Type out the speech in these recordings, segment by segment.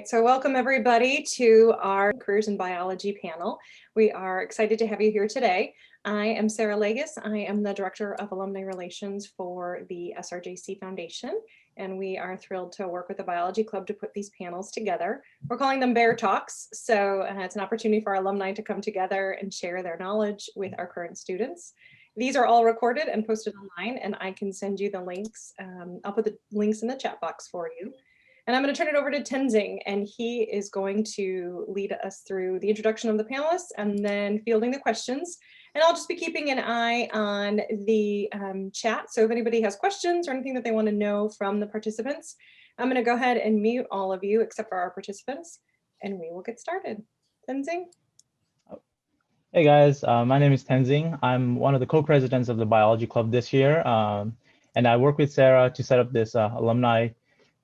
So welcome everybody to our Careers in Biology panel. We are excited to have you here today. I am Sarah Legis. I am the Director of Alumni Relations for the SRJC Foundation, and we are thrilled to work with the Biology Club to put these panels together. We're calling them Bear Talks, so it's an opportunity for our alumni to come together and share their knowledge with our current students. These are all recorded and posted online, and I can send you the links. I'll put the links in the chat box for you. And I'm going to turn it over to Tenzing, and he is going to lead us through the introduction of the panelists and then fielding the questions. And I'll just be keeping an eye on the chat. So if anybody has questions or anything that they want to know from the participants, I'm going to go ahead and mute all of you except for our participants, and we will get started. Tenzing? Hey guys, my name is Tenzing. I'm one of the co-presidents of the Biology Club this year, and I work with Sarah to set up this alumni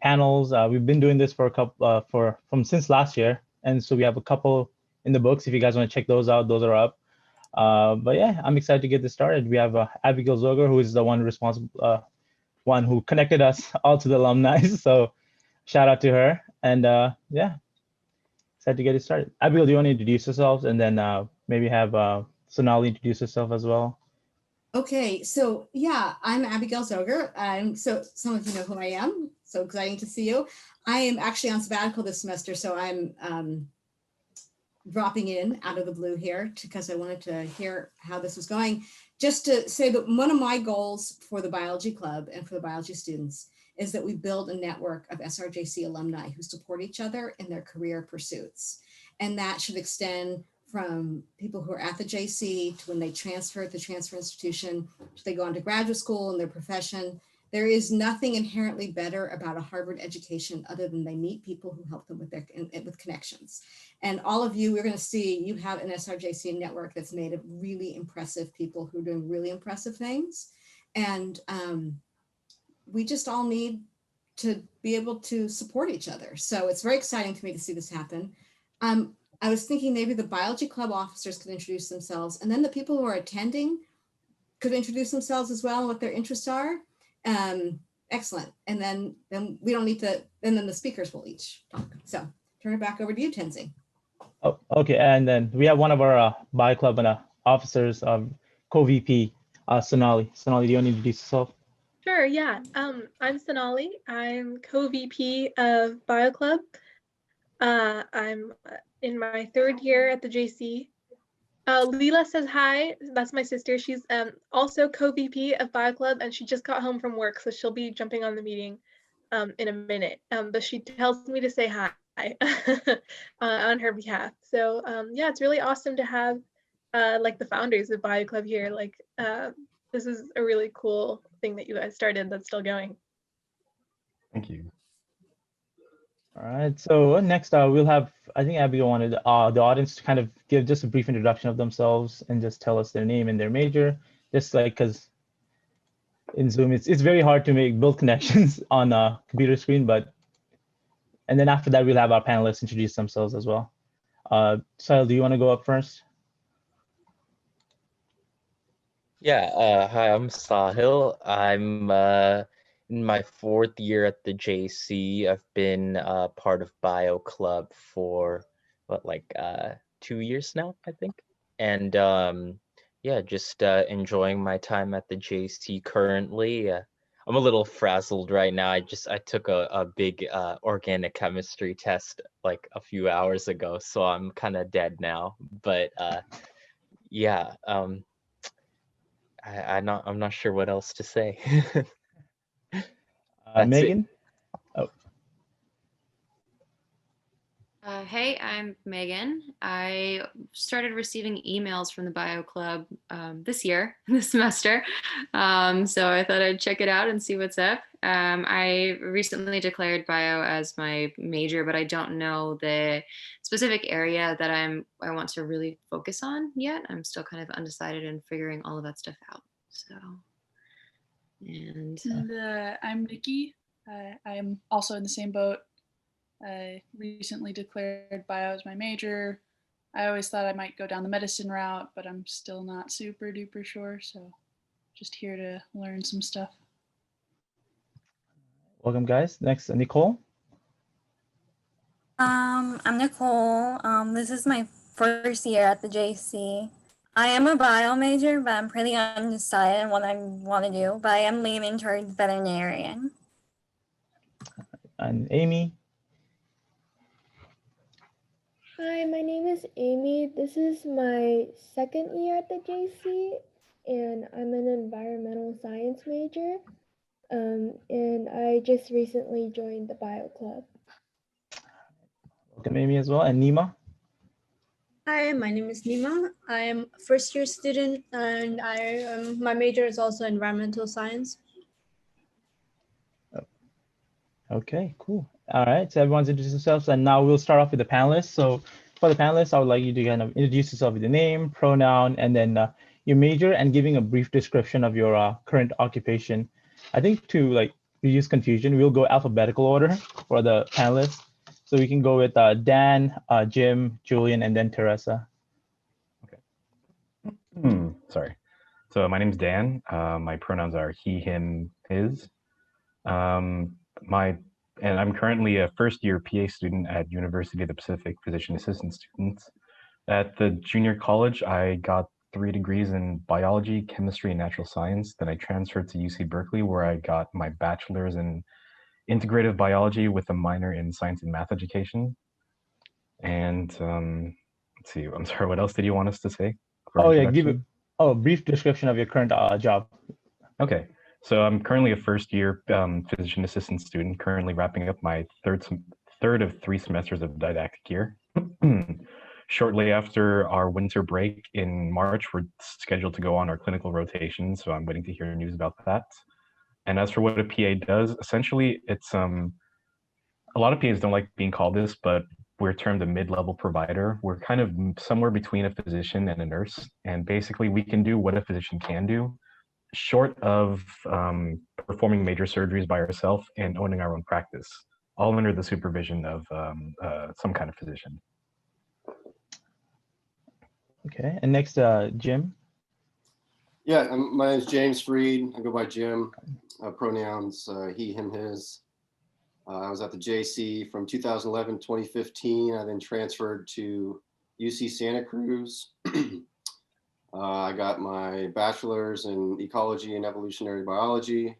panels. We've been doing this for a couple since last year, and so we have a couple in the books. If you guys want to check those out, those are up. But yeah, I'm excited to get this started. We have Abigail Zoger, who is the one responsible, one who connected us all to the alumni. So shout out to her, and yeah, excited to get it started. Abigail, do you want to introduce yourselves, and then maybe have Sonali introduce herself as well? Okay, so yeah, I'm Abigail Zoger. So some of you know who I am. So exciting to see you. I am actually on sabbatical this semester, so I'm dropping in out of the blue here because I wanted to hear how this was going. Just to say that one of my goals for the Biology Club and for the biology students is that we build a network of SRJC alumni who support each other in their career pursuits. And that should extend from people who are at the JC to when they transfer at the transfer institution, to they go on to graduate school in their profession. There is nothing inherently better about a Harvard education other than they meet people who help them with connections. And all of you, we're going to see, you have an SRJC network that's made of really impressive people who are doing really impressive things. And we just all need to be able to support each other. So it's very exciting to me to see this happen. I was thinking maybe the Biology Club officers could introduce themselves, and then the people who are attending could introduce themselves as well and what their interests are. Excellent. And then we don't need to, and then the speakers will each talk. So turn it back over to you, Tenzing. Oh, okay, and then we have one of our Bio Club and officers, co-VP, Sonali. Sonali, do you want to introduce yourself? Sure, yeah. I'm Sonali. I'm co-VP of Bio Club. I'm in my third year at the JC. Leela says hi. That's my sister. She's also co-VP of Bio Club, and she just got home from work, so she'll be jumping on the meeting in a minute. But she tells me to say hi on her behalf. So yeah, it's really awesome to have like the founders of Bio Club here. Like this is a really cool thing that you guys started that's still going. Thank you. All right, so next we'll have, I think Abigail wanted the audience to kind of give just a brief introduction of themselves and just tell us their name and their major, just like, because in Zoom, it's very hard to build connections on a computer screen, and then after that, we'll have our panelists introduce themselves as well. Sahil, do you want to go up first? Yeah, hi, I'm Sahil. I'm in my fourth year at the JC. I've been part of Bio Club for what, like 2 years now, I think. And yeah, just enjoying my time at the JC currently. I'm a little frazzled right now. I took a big organic chemistry test like a few hours ago, so I'm kind of dead now. But yeah, I'm not sure what else to say. Megan? Oh. Hey, I'm Megan. I started receiving emails from the Bio Club this semester. So I thought I'd check it out and see what's up. I recently declared bio as my major, but I don't know the specific area that I want to really focus on yet. I'm still kind of undecided and figuring all of that stuff out. So, and I'm Nikki. I am also in the same boat. I recently declared bio as my major. I always thought I might go down the medicine route, but I'm still not super duper sure. So just here to learn some stuff. Welcome, guys. Next, Nicole. I'm Nicole. This is my first year at the JC. I am a bio major, but I'm pretty undecided on what I want to do, but I am leaning towards veterinarian. And Amy. Hi, my name is Amy. This is my second year at the JC, and I'm an environmental science major. And I just recently joined the bio club. Welcome, Amy, as well. And Nima. Hi, my name is Nima. I am a first-year student, and my major is also environmental science. Okay, cool. All right, so everyone's introduced themselves, and now we'll start off with the panelists. So for the panelists, I would like you to kind of introduce yourself with your name, pronoun, and then your major, and giving a brief description of your current occupation. I think to like reduce confusion, we'll go alphabetical order for the panelists. So we can go with Dan, Jim, Julian, and then Teresa. Okay. Sorry. So my name's Dan. My pronouns are he, him, his. And I'm currently a first-year PA student at University of the Pacific Physician Assistant Students. At the junior college, I got 3 degrees in biology, chemistry, and natural science. Then I transferred to UC Berkeley, where I got my bachelor's in integrative biology with a minor in science and math education. And let's see, I'm sorry, what else did you want us to say? Oh yeah, give a brief description of your current job. Okay, so I'm currently a first-year physician assistant student, currently wrapping up my third of 3 semesters of didactic year. Shortly after our winter break in March, we're scheduled to go on our clinical rotation, so I'm waiting to hear news about that. And as for what a PA does, essentially it's a lot of PAs don't like being called this, but we're termed a mid-level provider. We're kind of somewhere between a physician and a nurse. And basically we can do what a physician can do, short of performing major surgeries by ourselves and owning our own practice, all under the supervision of some kind of physician. Okay, and next, Jim. Yeah, my name is James Freed. I go by Jim. Pronouns he, him, his. I was at the JC from 2011 2015. I then transferred to UC Santa Cruz. I got my bachelor's in ecology and evolutionary biology.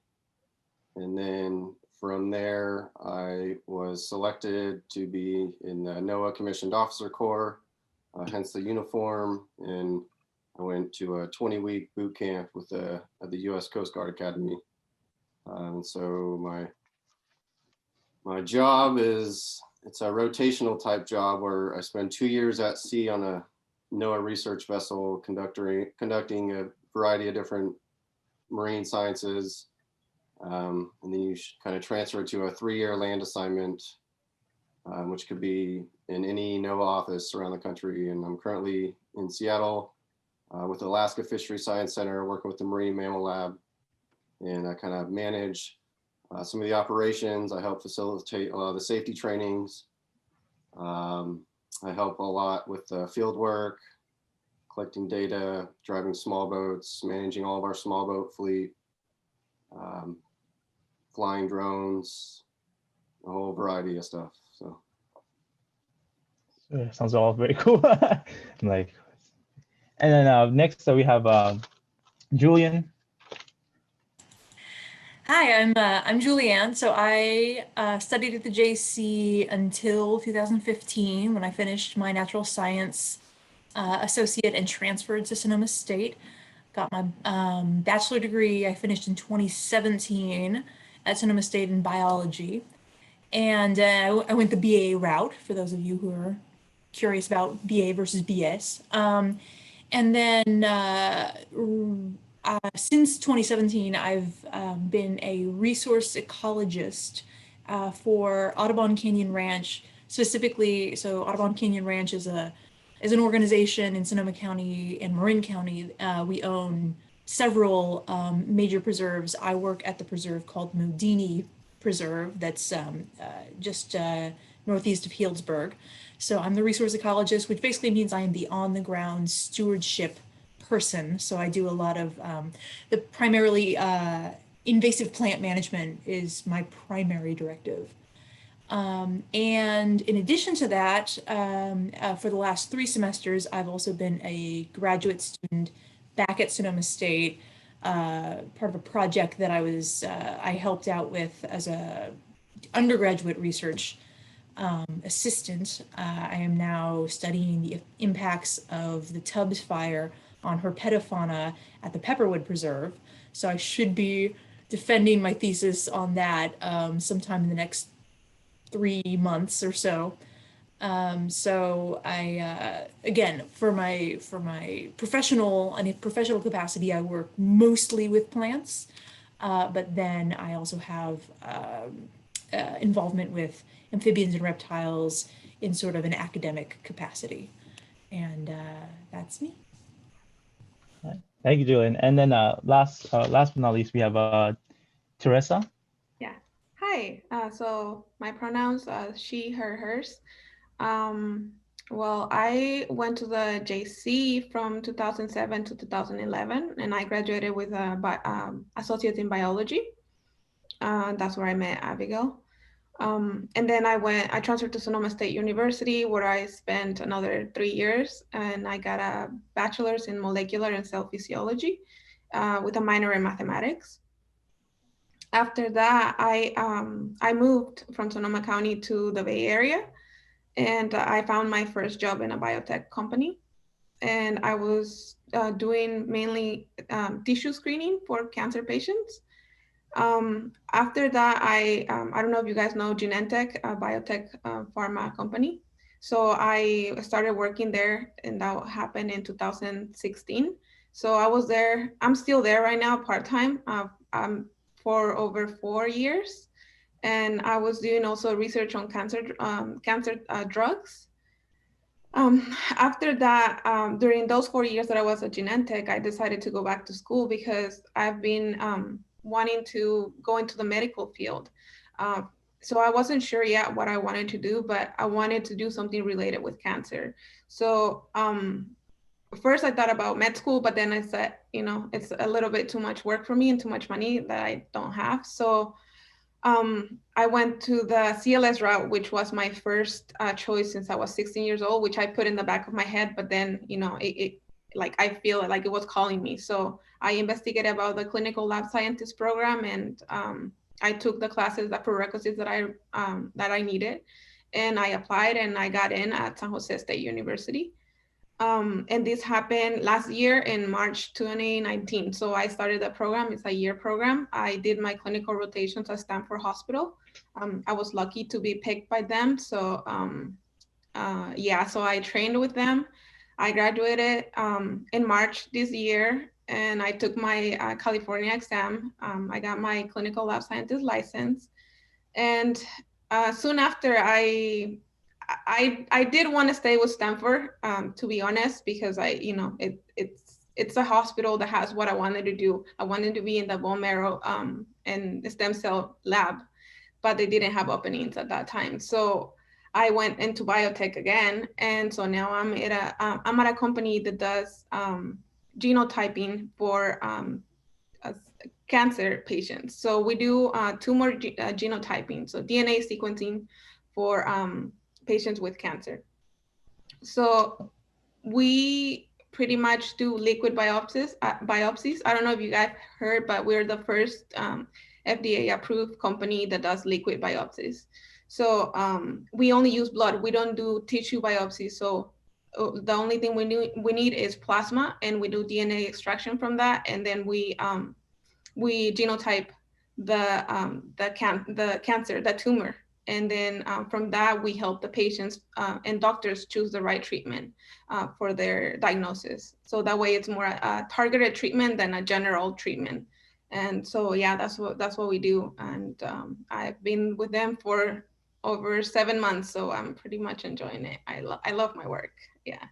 And then from there, I was selected to be in the NOAA Commissioned Officer Corps, hence the uniform. And I went to a 20-week boot camp with at the U.S. Coast Guard Academy. So my job it's a rotational type job where I spend 2 years at sea on a NOAA research vessel conducting a variety of different marine sciences. And then you kind of transfer to a 3-year land assignment, which could be in any NOAA office around the country. And I'm currently in Seattle with the Alaska Fisheries Science Center, working with the Marine Mammal Lab. And I kind of manage some of the operations. I help facilitate a lot of the safety trainings. I help a lot with field work, collecting data, driving small boats, managing all of our small boat fleet, flying drones, a whole variety of stuff. So sounds all very cool. Like, and then next we have Julian. Hi, I'm Julianne. So I studied at the JC until 2015 when I finished my natural science associate and transferred to Sonoma State. Got my bachelor degree. I finished in 2017 at Sonoma State in biology. And I went the BA route, for those of you who are curious about BA versus BS. And then since 2017, I've been a resource ecologist for Audubon Canyon Ranch, specifically. So Audubon Canyon Ranch is an organization in Sonoma County and Marin County. We own several major preserves. I work at the preserve called Moodini Preserve that's just northeast of Healdsburg. So I'm the resource ecologist, which basically means I am the on-the-ground stewardship person. So I do a lot of the primarily invasive plant management is my primary directive. And in addition to that, for the last 3 semesters, I've also been a graduate student back at Sonoma State, part of a project that I helped out with as a undergraduate research assistant. I am now studying the impacts of the Tubbs fire on herpetofauna at the Pepperwood Preserve. So I should be defending my thesis on that sometime in the next 3 months or so. So I, again, for my professional capacity, I work mostly with plants, but then I also have involvement with amphibians and reptiles in sort of an academic capacity. And that's me. Thank you, Julian. And then last but not least, we have Teresa. Yeah. Hi. So my pronouns she, her, hers. Well, I went to the JC from 2007 to 2011, and I graduated with a associate in biology. That's where I met Abigail. And then I transferred to Sonoma State University, where I spent another 3 years, and I got a bachelor's in molecular and cell physiology with a minor in mathematics. After that, I moved from Sonoma County to the Bay Area, and I found my first job in a biotech company. And I was doing mainly tissue screening for cancer patients. After that, I don't know if you guys know Genentech, a biotech pharma company. So I started working there, and that happened in 2016. So I was there. I'm still there right now, part-time, for over 4 years. And I was doing also research on cancer drugs. After that, during those 4 years that I was at Genentech, I decided to go back to school because I've been wanting to go into the medical field. So I wasn't sure yet what I wanted to do, but I wanted to do something related with cancer. So first I thought about med school, but then I said, it's a little bit too much work for me and too much money that I don't have. So I went to the CLS route, which was my first choice since I was 16 years old, which I put in the back of my head, but then, I feel like it was calling me. So I investigated about the clinical lab scientist program, and I took the classes, the prerequisites that I needed, and I applied and I got in at San Jose State University. And this happened last year in March 2019. So I started the program. It's a year program. I did my clinical rotations at Stanford Hospital. I was lucky to be picked by them. So so I trained with them. I graduated in March this year, and I took my California exam. I got my clinical lab scientist license. And soon after, I did want to stay with Stanford, to be honest, because it's a hospital that has what I wanted to do. I wanted to be in the bone marrow and the stem cell lab, but they didn't have openings at that time. So I went into biotech again, and so now I'm at a company that does genotyping for cancer patients. So we do tumor genotyping, so DNA sequencing for patients with cancer. So we pretty much do liquid biopsies. I don't know if you guys heard, but we're the first FDA approved company that does liquid biopsies. So we only use blood. We don't do tissue biopsies. So the only thing we need is plasma, and we do DNA extraction from that, and then we genotype the cancer, the tumor. And then from that, we help the patients and doctors choose the right treatment for their diagnosis. So that way it's more a targeted treatment than a general treatment. And so, yeah, that's what we do. And I've been with them for over 7 months, so I'm pretty much enjoying it. I love my work. Yeah.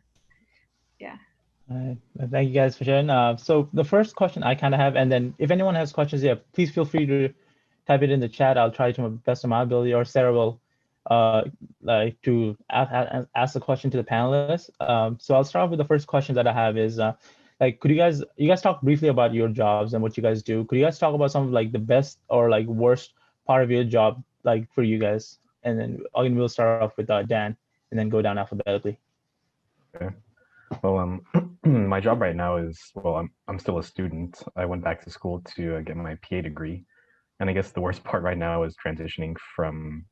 Thank you guys for sharing. So the first question I kind of have, and then if anyone has questions, please feel free to type it in the chat. I'll try to my best of my ability, or Sarah will to ask the question to the panelists. So I'll start with the first question that I have is, could you guys talk briefly about your jobs and what you guys do? Could you guys talk about some of the best or worst part of your job, for you guys? and then we'll start off with Dan, and then go down alphabetically. Okay. Well, my job right now is, well, I'm still a student. I went back to school to get my PA degree, and I guess the worst part right now is transitioning from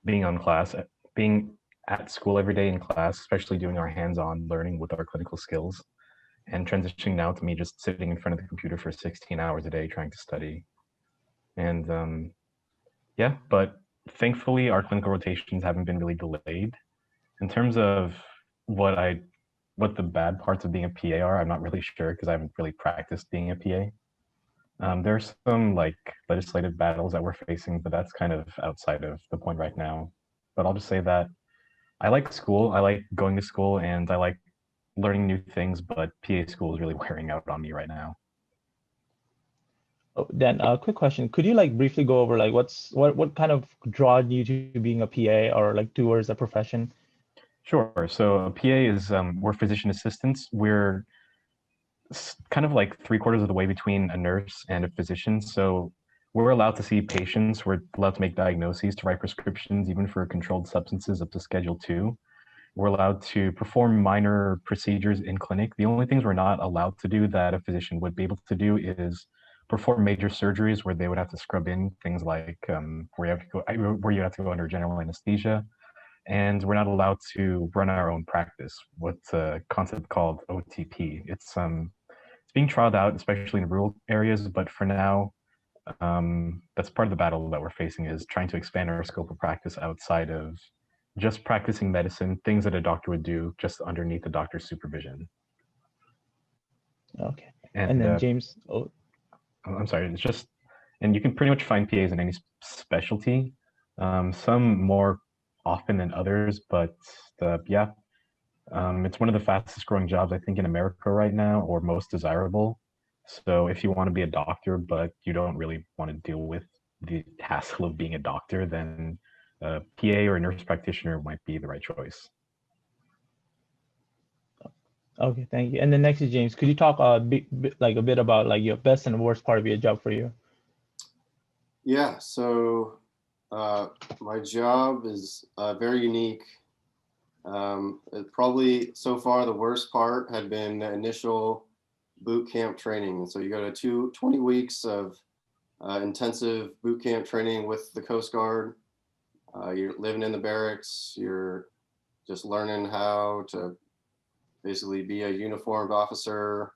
being at school every day in class, especially doing our hands-on learning with our clinical skills, and transitioning now to me just sitting in front of the computer for 16 hours a day trying to study. And yeah, but thankfully our clinical rotations haven't been really delayed. In terms of what the bad parts of being a PA are, I'm not really sure because I haven't really practiced being a PA. There's some like legislative battles that we're facing, but that's kind of outside of the point right now. But I'll just say that I like school, I like going to school, and I like learning new things, but PA school is really wearing out on me right now. Oh, Dan, quick question. Could you like briefly go over like what kind of drawed you to being a PA or like towards a profession? Sure. So a PA is, we're physician assistants. We're kind of like 3/4 of the way between a nurse and a physician. So we're allowed to see patients. We're allowed to make diagnoses, to write prescriptions, even for controlled substances up to Schedule 2. We're allowed to perform minor procedures in clinic. The only things we're not allowed to do that a physician would be able to do is perform major surgeries where they would have to scrub in things like where you have to go under general anesthesia. And we're not allowed to run our own practice. What's a concept called OTP? It's being trialed out, especially in rural areas, but for now, that's part of the battle that we're facing, is trying to expand our scope of practice outside of just practicing medicine, things that a doctor would do just underneath the doctor's supervision. Okay. And then James, I'm sorry, it's just, and you can pretty much find PAs in any specialty, some more often than others, but yeah, it's one of the fastest growing jobs, I think, in America right now, or most desirable. So if you want to be a doctor, but you don't really want to deal with the hassle of being a doctor, then a PA or a nurse practitioner might be the right choice. Okay, thank you. And then next is James. Could you talk a bit about like your best and worst part of your job for you? Yeah, so my job is very unique. Probably so far the worst part had been the initial boot camp training. So you go to 20 weeks of intensive boot camp training with the Coast Guard. You're living in the barracks. You're just learning how to basically be a uniformed officer.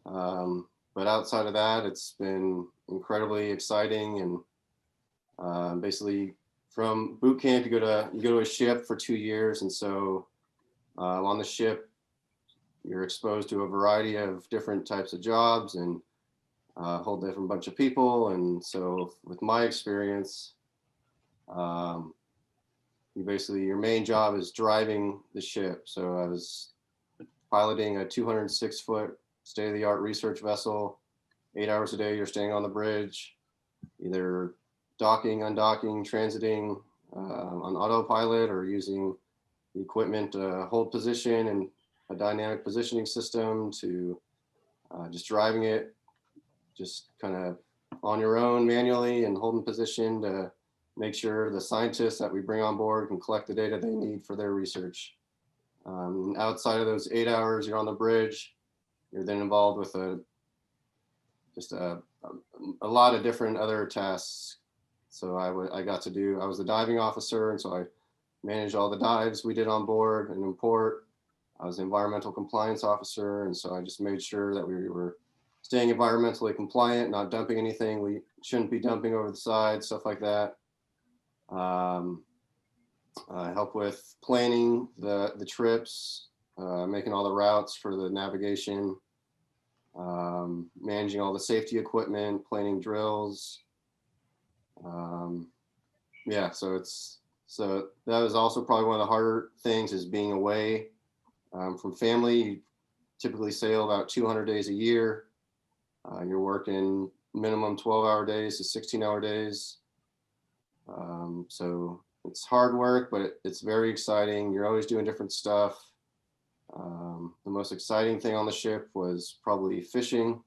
But outside of that, it's been incredibly exciting. And basically from boot camp, you go to a ship for 2 years. And so on the ship, you're exposed to a variety of different types of jobs and a whole different bunch of people. And so with my experience, your main job is driving the ship. So I was piloting a 206-foot state-of-the-art research vessel. 8 hours a day, you're staying on the bridge, either docking, undocking, transiting on autopilot, or using the equipment to hold position and a dynamic positioning system, to just driving it, just kind of on your own manually and holding position to make sure the scientists that we bring on board can collect the data they need for their research. Outside of those 8 hours, you're on the bridge. You're then involved with a lot of different other tasks. So I was the diving officer, and so I managed all the dives we did on board and in port. I was the environmental compliance officer, and so I just made sure that we were staying environmentally compliant, not dumping anything we shouldn't be dumping over the side, stuff like that. I help with planning the trips, making all the routes for the navigation, managing all the safety equipment, planning drills. Yeah, so that was also probably one of the harder things, is being away from family. You typically sail about 200 days a year. You're working minimum 12-hour days to 16-hour days. So it's hard work, but it's very exciting. You're always doing different stuff. The most exciting thing on the ship was probably fishing.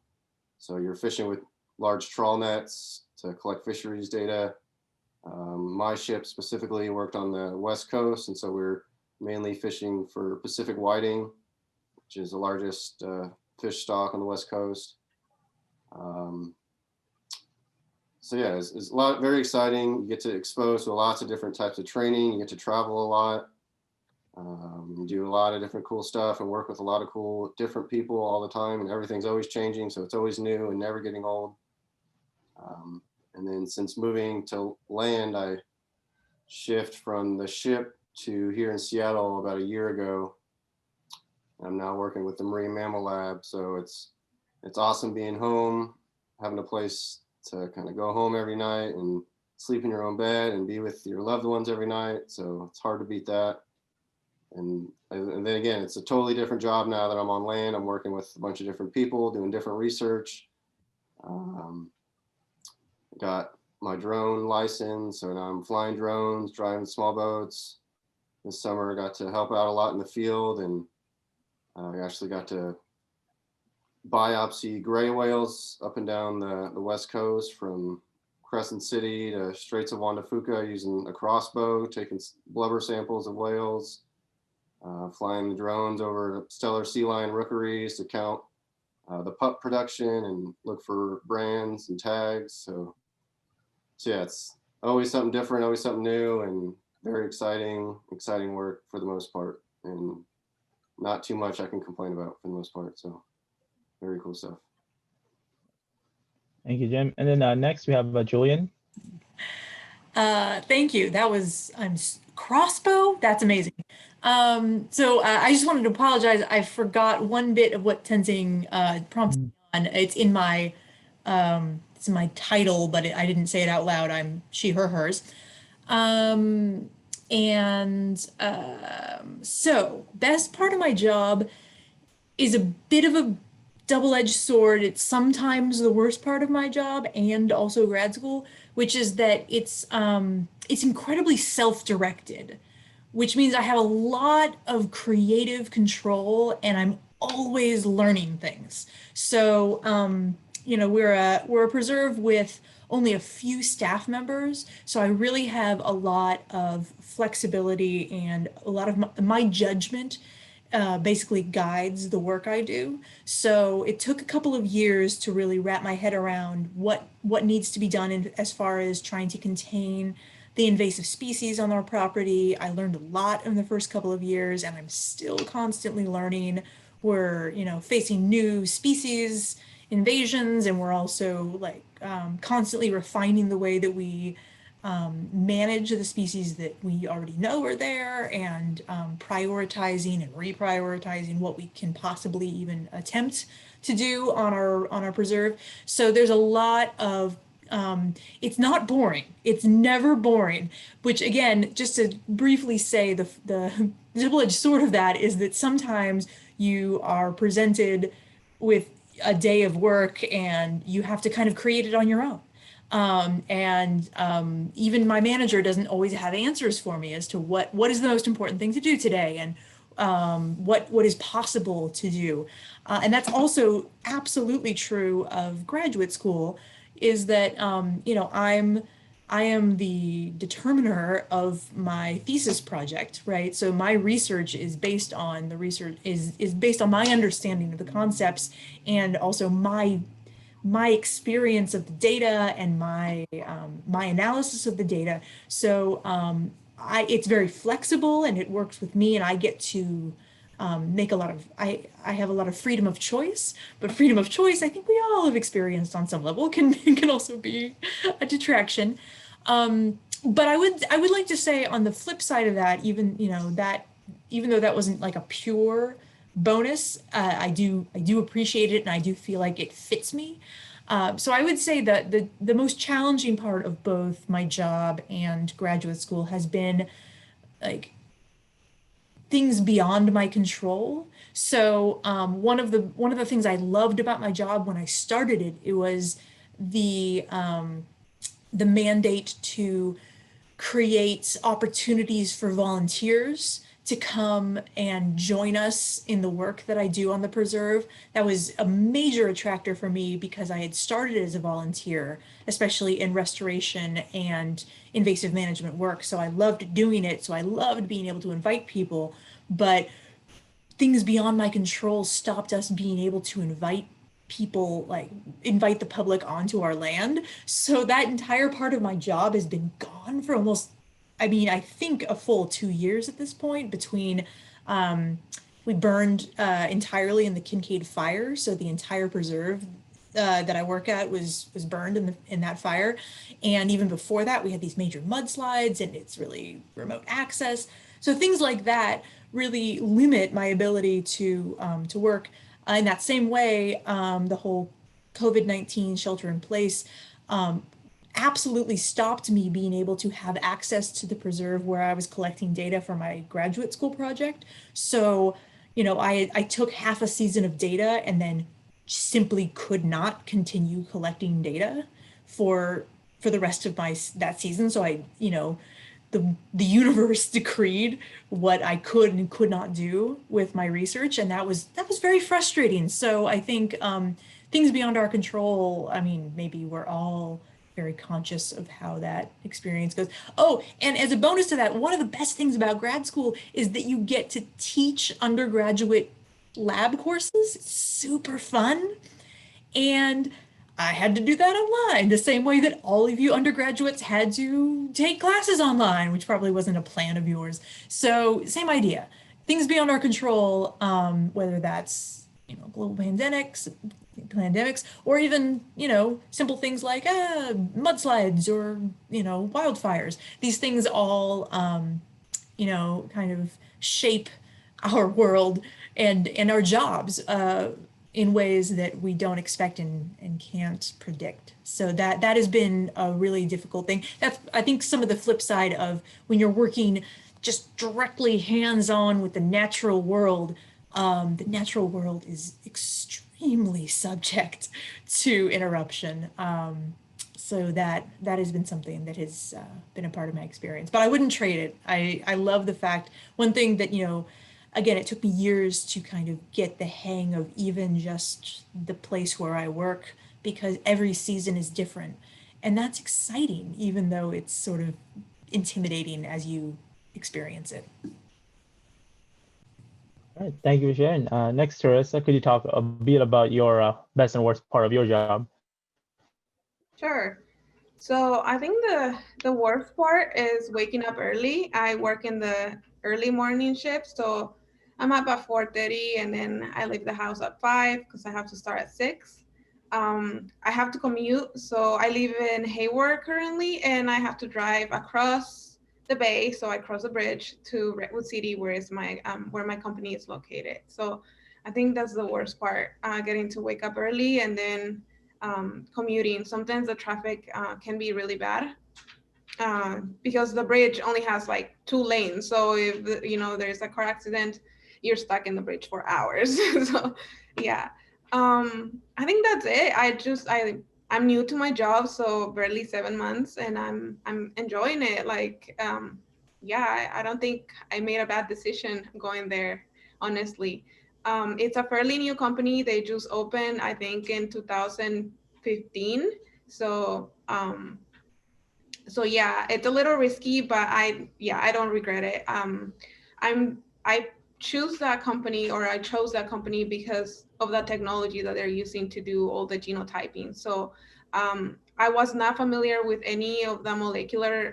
So you're fishing with large trawl nets to collect fisheries data. My ship specifically worked on the West Coast, and so we're mainly fishing for Pacific whiting, which is the largest fish stock on the West Coast. So yeah, it's a lot, very exciting. You get to expose to lots of different types of training. You get to travel a lot. Do a lot of different cool stuff and work with a lot of cool different people all the time, and everything's always changing, so it's always new and never getting old. And then since moving to land, I shift from the ship to here in Seattle about a year ago. I'm now working with the Marine Mammal Lab, so it's awesome being home, having a place to kind of go home every night and sleep in your own bed and be with your loved ones every night. So it's hard to beat that. And then again, it's a totally different job now that I'm on land. I'm working with a bunch of different people, doing different research. Got my drone license, so now I'm flying drones, driving small boats. This summer I got to help out a lot in the field, and I actually got to biopsy gray whales up and down the West Coast from Crescent City to Straits of Juan de Fuca using a crossbow, taking blubber samples of whales, flying the drones over stellar sea lion rookeries to count the pup production and look for brands and tags. So yeah, it's always something different, always something new, and very exciting work for the most part, and not too much I can complain about for the most part. So very cool stuff. Thank you, Jim. And then next we have Julianne. Thank you. That was crossbow. That's amazing. So I just wanted to apologize. I forgot one bit of what Tenzing prompted me on. It's in my title, but I didn't say it out loud. I'm she, her, hers. So best part of my job is a bit of a double-edged sword. It's sometimes the worst part of my job and also grad school, which is that it's incredibly self-directed, which means I have a lot of creative control and I'm always learning things. So, you know, we're a preserve with only a few staff members. So I really have a lot of flexibility, and a lot of my judgment basically guides the work I do. So it took a couple of years to really wrap my head around what needs to be done as far as trying to contain the invasive species on our property. I learned a lot in the first couple of years, and I'm still constantly learning. We're, you know, facing new species invasions, and we're also like constantly refining the way that we manage the species that we already know are there, and prioritizing and reprioritizing what we can possibly even attempt to do on our preserve. So there's a lot of it's not boring. It's never boring, which again, just to briefly say, the double-edged sword of that is that sometimes you are presented with a day of work and you have to kind of create it on your own. Even my manager doesn't always have answers for me as to what is the most important thing to do today, and what is possible to do. And that's also absolutely true of graduate school, is that, you know, I am the determiner of my thesis project, right? So my research is based on is based on my understanding of the concepts, and also my experience of the data and my analysis of the data. So it's very flexible and it works with me, and I get to make a lot of, I have a lot of freedom of choice, but freedom of choice, I think we all have experienced on some level, can also be a detraction. But I would like to say, on the flip side of that, even though that wasn't like a pure bonus, I do appreciate it, and I do feel like it fits me. So I would say that the most challenging part of both my job and graduate school has been like things beyond my control. So one of the things I loved about my job when I started it, it was the mandate to create opportunities for volunteers to come and join us in the work that I do on the preserve. That was a major attractor for me because I had started as a volunteer, especially in restoration and invasive management work. So I loved doing it. So I loved being able to invite people, but things beyond my control stopped us being able to invite people, like invite the public onto our land. So that entire part of my job has been gone for almost, I mean, I think a full 2 years at this point between, we burned entirely in the Kincaid fire. So the entire preserve that I work at was burned in that fire. And even before that, we had these major mudslides and it's really remote access. So things like that really limit my ability to work. In that same way, the whole COVID-19 shelter in place absolutely stopped me being able to have access to the preserve where I was collecting data for my graduate school project. So, you know, I took half a season of data and then simply could not continue collecting data for the rest of that season. So I, you know, the universe decreed what I could and could not do with my research, and that was very frustrating. So I think things beyond our control, I mean, maybe we're all very conscious of how that experience goes. Oh, and as a bonus to that, one of the best things about grad school is that you get to teach undergraduate lab courses. It's super fun. And I had to do that online, the same way that all of you undergraduates had to take classes online, which probably wasn't a plan of yours. So same idea, things beyond our control, whether that's, you know, global pandemics, or even, you know, simple things like mudslides or, you know, wildfires. These things all, you know, kind of shape our world and our jobs in ways that we don't expect and can't predict. So that has been a really difficult thing. That's, I think, some of the flip side of when you're working just directly hands-on with the natural world. The natural world is extremely subject to interruption. So that has been something that has been a part of my experience, but I wouldn't trade it. I love the fact, one thing that, you know, again, it took me years to kind of get the hang of even just the place where I work, because every season is different. And that's exciting, even though it's sort of intimidating as you experience it. All right, thank you for sharing. Next, Teresa, could you talk a bit about your best and worst part of your job? Sure. So I think the worst part is waking up early. I work in the early morning shift, so I'm up at 4:30 and then I leave the house at 5 because I have to start at 6. I have to commute, so I live in Hayward currently, and I have to drive across the bay. So I cross the bridge to Redwood City, where my company is located. So I think that's the worst part, getting to wake up early and then commuting. Sometimes the traffic can be really bad because the bridge only has like 2 lanes. So if you know there's a car accident, you're stuck in the bridge for hours. So yeah, I think that's it. I'm new to my job, so barely 7 months, and I'm enjoying it. Like yeah, I don't think I made a bad decision going there, honestly. It's a fairly new company. They just opened, I think, in 2015. So so yeah, it's a little risky, but I don't regret it. I chose that company because of the technology that they're using to do all the genotyping. So I was not familiar with any of the molecular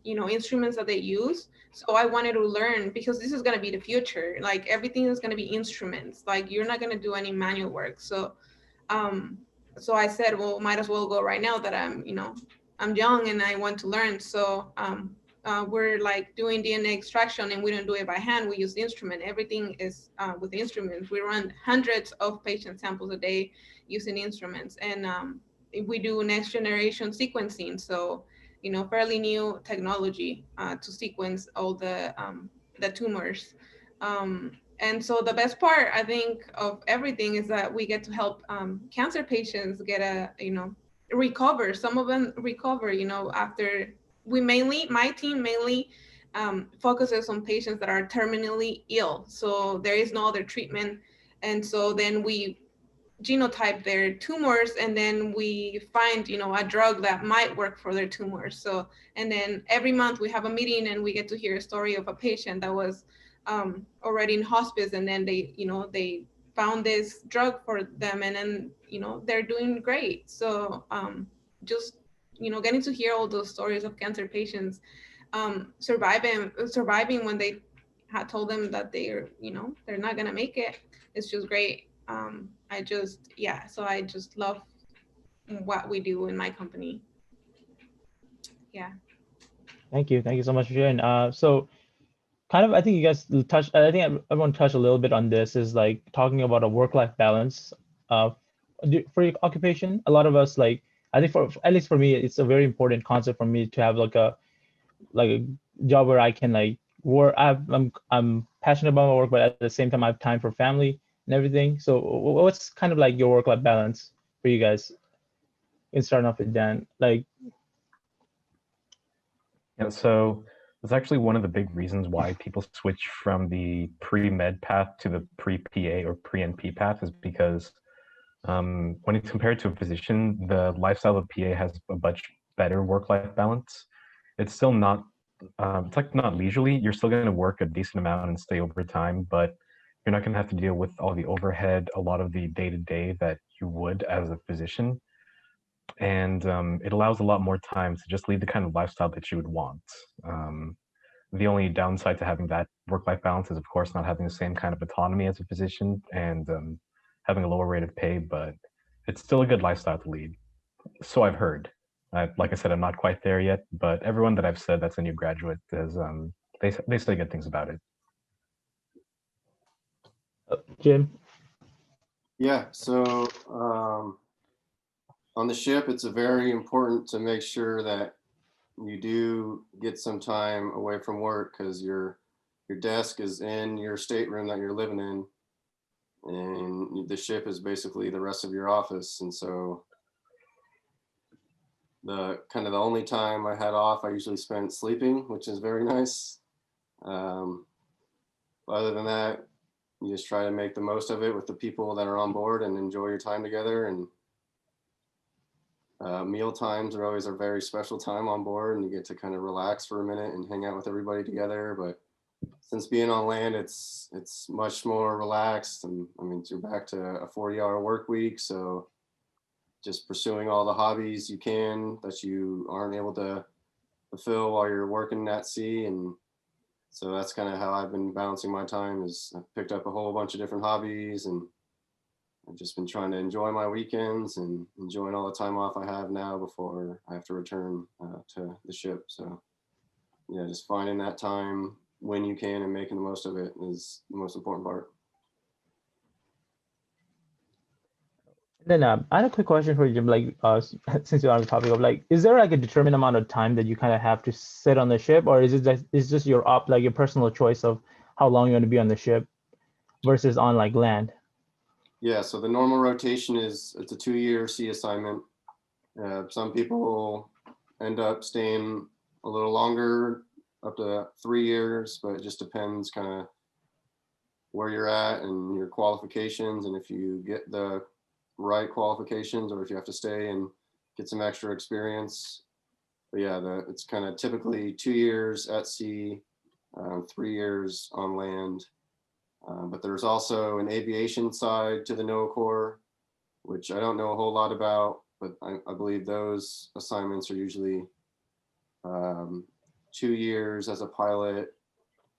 instruments that they use. So I wanted to learn, because this is going to be the future. Like everything is going to be instruments. Like you're not going to do any manual work. So so I said, well, might as well go right now that I'm young and I want to learn. So we're like doing DNA extraction, and we don't do it by hand. We use the instrument. Everything is with the instruments. We run hundreds of patient samples a day using instruments, and we do next generation sequencing. So, fairly new technology to sequence all the tumors. And so the best part, I think, of everything is that we get to help cancer patients get recover. Some of them recover, after my team mainly focuses on patients that are terminally ill. So there is no other treatment. And so then we genotype their tumors, and then we find, a drug that might work for their tumors. So, and then every month we have a meeting and we get to hear a story of a patient that was already in hospice, and then they found this drug for them, and then, they're doing great. So just, getting to hear all those stories of cancer patients surviving when they had told them that they're not gonna make it. It's just great. So I just love what we do in my company. Yeah. Thank you so much for sharing. So kind of, I think you guys touched, I think everyone touched a little bit on this, is like talking about a work-life balance for your occupation. A lot of us, like, I think at least for me, it's a very important concept for me to have like a job where I can like work. I'm passionate about my work, but at the same time I have time for family and everything. So what's kind of like your work-life balance for you guys? In starting off with Dan, like. Yeah, so that's actually one of the big reasons why people switch from the pre-med path to the pre-PA or pre-NP path, is because when it's compared to a physician, the lifestyle of PA has a much better work-life balance. It's still not, it's like not leisurely. You're still going to work a decent amount and stay overtime, but you're not going to have to deal with all the overhead, a lot of the day-to-day that you would as a physician. And it allows a lot more time to just lead the kind of lifestyle that you would want. The only downside to having that work-life balance is, of course, not having the same kind of autonomy as a physician and having a lower rate of pay, but it's still a good lifestyle to lead. So I've heard. Like I said, I'm not quite there yet, but everyone that I've said that's a new graduate is they say good things about it. Jim? Yeah, so on the ship, it's very important to make sure that you do get some time away from work, because your desk is in your stateroom that you're living in, and the ship is basically the rest of your office. And so the only time I had off, I usually spent sleeping, which is very nice. Other than that, you just try to make the most of it with the people that are on board and enjoy your time together. And meal times are always a very special time on board, and you get to kind of relax for a minute and hang out with everybody together. But since being on land, it's much more relaxed. And I mean, you're back to a 40-hour work week, so just pursuing all the hobbies you can that you aren't able to fulfill while you're working at sea. And so that's kind of how I've been balancing my time, is I've picked up a whole bunch of different hobbies, and I've just been trying to enjoy my weekends and enjoying all the time off I have now before I have to return to the ship. So yeah, just finding that time when you can and making the most of it is the most important part. Then I had a quick question for you, Jim. Like, since you're on the topic of like, is there like a determined amount of time that you kind of have to sit on the ship, or is it just your your personal choice of how long you want to be on the ship versus on like land? Yeah, so the normal rotation it's a 2-year sea assignment. Some people end up staying a little longer, up to 3 years, but it just depends kind of where you're at and your qualifications, and if you get the right qualifications or if you have to stay and get some extra experience. But yeah, it's kind of typically 2 years at sea, 3 years on land. But there's also an aviation side to the NOAA Corps, which I don't know a whole lot about, but I believe those assignments are usually 2 years as a pilot,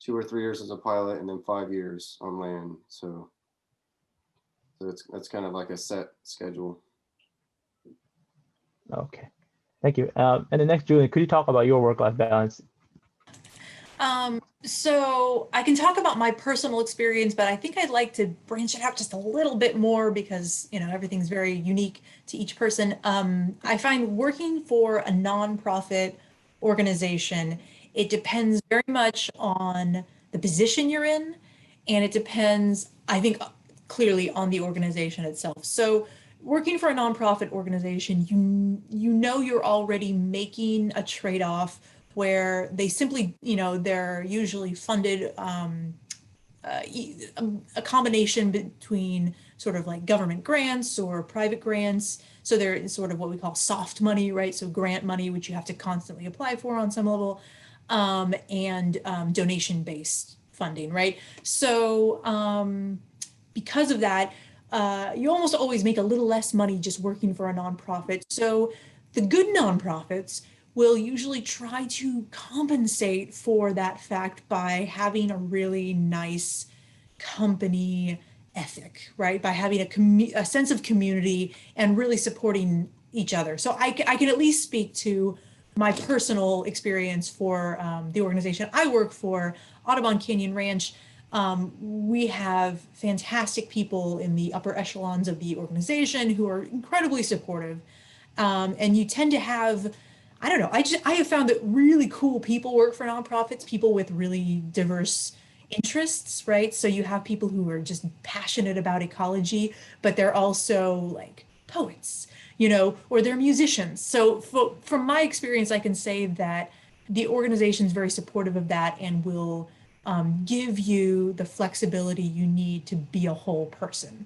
2 or 3 years as a pilot, and then 5 years on land. So that's kind of like a set schedule. Okay, thank you. And the next, Julian, could you talk about your work-life balance? So I can talk about my personal experience, but I think I'd like to branch it out just a little bit more because, everything's very unique to each person. I find working for a nonprofit organization, it depends very much on the position you're in, and it depends, I think, clearly on the organization itself. So working for a nonprofit organization, you're already making a trade-off where they simply, they're usually funded a combination between sort of like government grants or private grants. So there is sort of what we call soft money, right? So grant money, which you have to constantly apply for on some level, and donation-based funding, right? So because of that, you almost always make a little less money just working for a nonprofit. So the good nonprofits will usually try to compensate for that fact by having a really nice company ethic, right? By having a sense of community and really supporting each other. So I can at least speak to my personal experience for the organization I work for, Audubon Canyon Ranch. We have fantastic people in the upper echelons of the organization who are incredibly supportive. And you tend to have, I don't know, I have found that really cool people work for nonprofits, people with really diverse interests, right? So you have people who are just passionate about ecology, but they're also like poets, or they're musicians. So from my experience, I can say that the organization is very supportive of that and will give you the flexibility you need to be a whole person.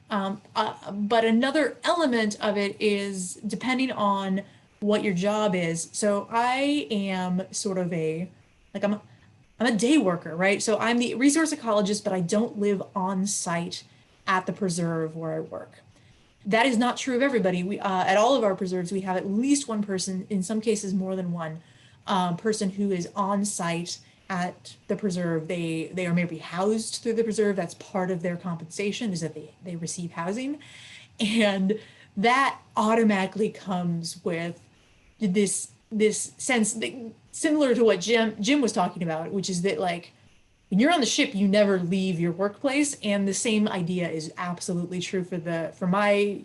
But another element of it is depending on what your job is. So I am sort of I'm a day worker, right? So I'm the resource ecologist, but I don't live on site at the preserve where I work. That is not true of everybody. We at all of our preserves, we have at least one person, in some cases more than one person who is on site at the preserve. They are maybe housed through the preserve. That's part of their compensation, is that they receive housing. And that automatically comes with this sense that, similar to what Jim was talking about, which is that like when you're on the ship, you never leave your workplace. And the same idea is absolutely true for my,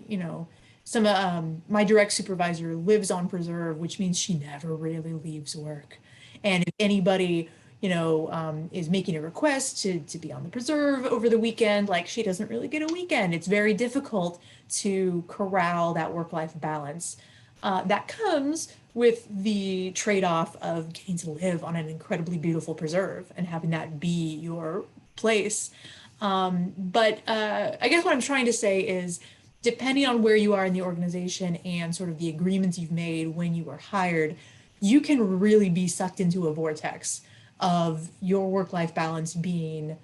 my direct supervisor lives on preserve, which means she never really leaves work. And if anybody, is making a request to be on the preserve over the weekend, like she doesn't really get a weekend. It's very difficult to corral that work-life balance. That comes with the trade-off of getting to live on an incredibly beautiful preserve and having that be your place. But I guess what I'm trying to say is, depending on where you are in the organization and sort of the agreements you've made when you were hired, you can really be sucked into a vortex of your work-life balance being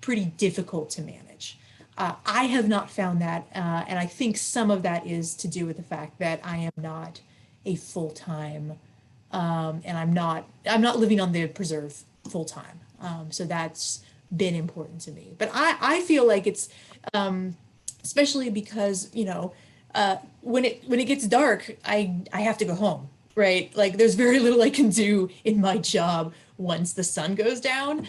pretty difficult to manage. I have not found that, and I think some of that is to do with the fact that I am not a full-time, and I'm not living on the preserve full-time. So that's been important to me. But I feel like it's, especially because, when it gets dark, I have to go home, right? Like there's very little I can do in my job once the sun goes down.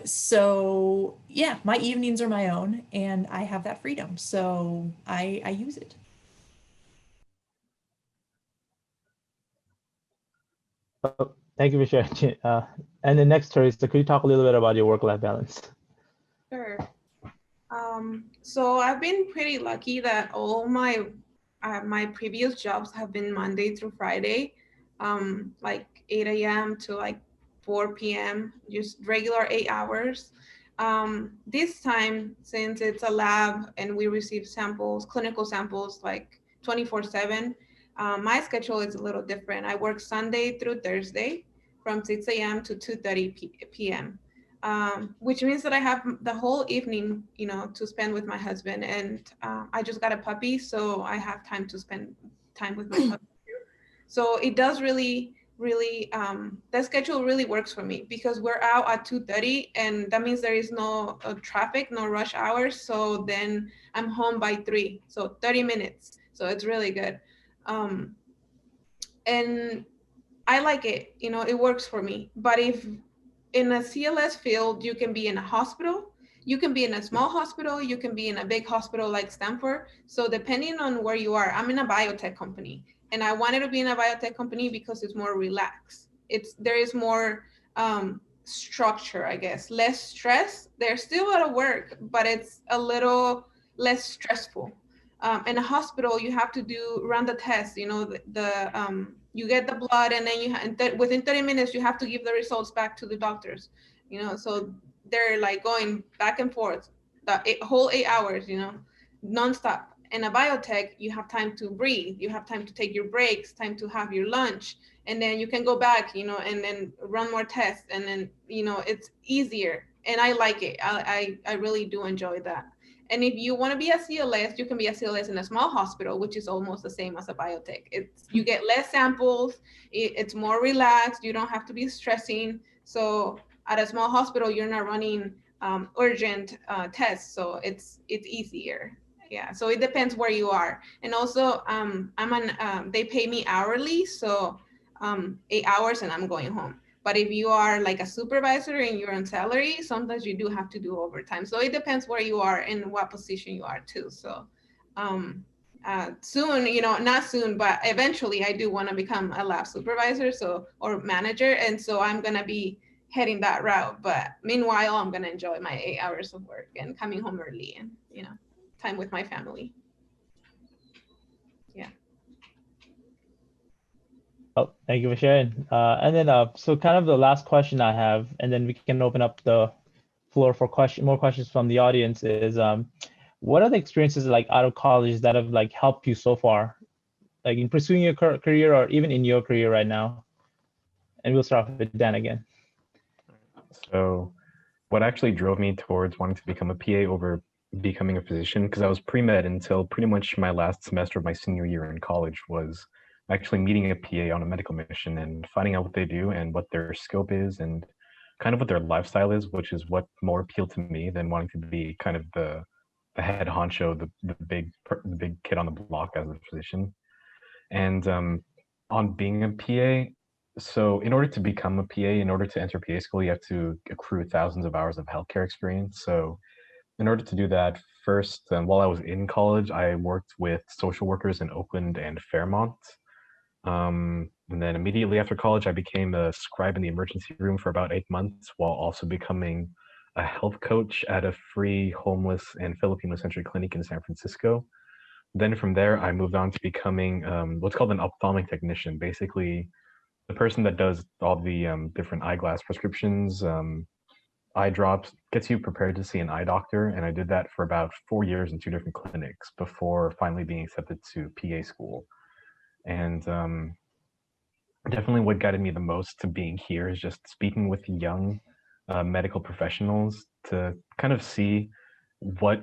So yeah, my evenings are my own and I have that freedom. So I use it. Thank you for sharing. And then next, Teresa, could you talk a little bit about your work-life balance? Sure. So I've been pretty lucky that all my previous jobs have been Monday through Friday, like 8 a.m. to like 4 p.m., just regular 8 hours. This time, since it's a lab and we receive samples, clinical samples, like 24/7, my schedule is a little different. I work Sunday through Thursday from 6 a.m. to 2:30 p.m. Which means that I have the whole evening, to spend with my husband. And I just got a puppy, so I have time to spend time with my puppy too. So it does really, that schedule really works for me because we're out at 2:30, and that means there is no traffic, no rush hours. So then I'm home by 3, so 30 minutes. So it's really good. And I like it, it works for me. But if in a CLS field, you can be in a hospital, you can be in a small hospital, you can be in a big hospital like Stanford. So depending on where you are, I'm in a biotech company, and I wanted to be in a biotech company because it's more relaxed. There is more structure, I guess, less stress. There's still a lot of work, but it's a little less stressful. In a hospital, you have to run the tests, you get the blood, and then within 30 minutes you have to give the results back to the doctors, you know. So they're like going back and forth the whole 8 hours, you know, nonstop. In a biotech, you have time to breathe, you have time to take your breaks, time to have your lunch, and then you can go back, you know, and then run more tests, and then, you know, it's easier. And I like it. I really do enjoy that. And if you want to be a CLS, you can be a CLS in a small hospital, which is almost the same as a biotech. You get less samples, it's more relaxed, you don't have to be stressing. So at a small hospital, you're not running urgent tests, so it's easier. Yeah, so it depends where you are. And also, they pay me hourly, so 8 hours and I'm going home. But if you are like a supervisor and you're on salary, sometimes you do have to do overtime. So it depends where you are and what position you are too. So soon, you know, not soon, but eventually I do want to become a lab supervisor, so, or manager. And so I'm going to be heading that route. But meanwhile, I'm going to enjoy my 8 hours of work and coming home early and, you know, time with my family. Yeah. Oh, thank you for sharing. And then, so kind of the last question I have, and then we can open up the floor for more questions from the audience is, what are the experiences like out of college that have like helped you so far, like in pursuing your career or even in your career right now? And we'll start with Dan again. So what actually drove me towards wanting to become a PA over becoming a physician, because I was pre-med until pretty much my last semester of my senior year in college, was actually meeting a PA on a medical mission and finding out what they do and what their scope is and kind of what their lifestyle is, which is what more appealed to me than wanting to be kind of the head honcho, the big kid on the block as a physician. And on being a PA, so in order to become a PA, in order to enter PA school, you have to accrue thousands of hours of healthcare experience. So in order to do that, first, while I was in college, I worked with social workers in Oakland and Fairmont. And then immediately after college, I became a scribe in the emergency room for about 8 months, while also becoming a health coach at a free homeless and Filipino-centered clinic in San Francisco. Then from there, I moved on to becoming what's called an ophthalmic technician, basically the person that does all the different eyeglass prescriptions, eye drops, gets you prepared to see an eye doctor. And I did that for about 4 years in 2 different clinics before finally being accepted to PA school. And definitely what guided me the most to being here is just speaking with young medical professionals to kind of see what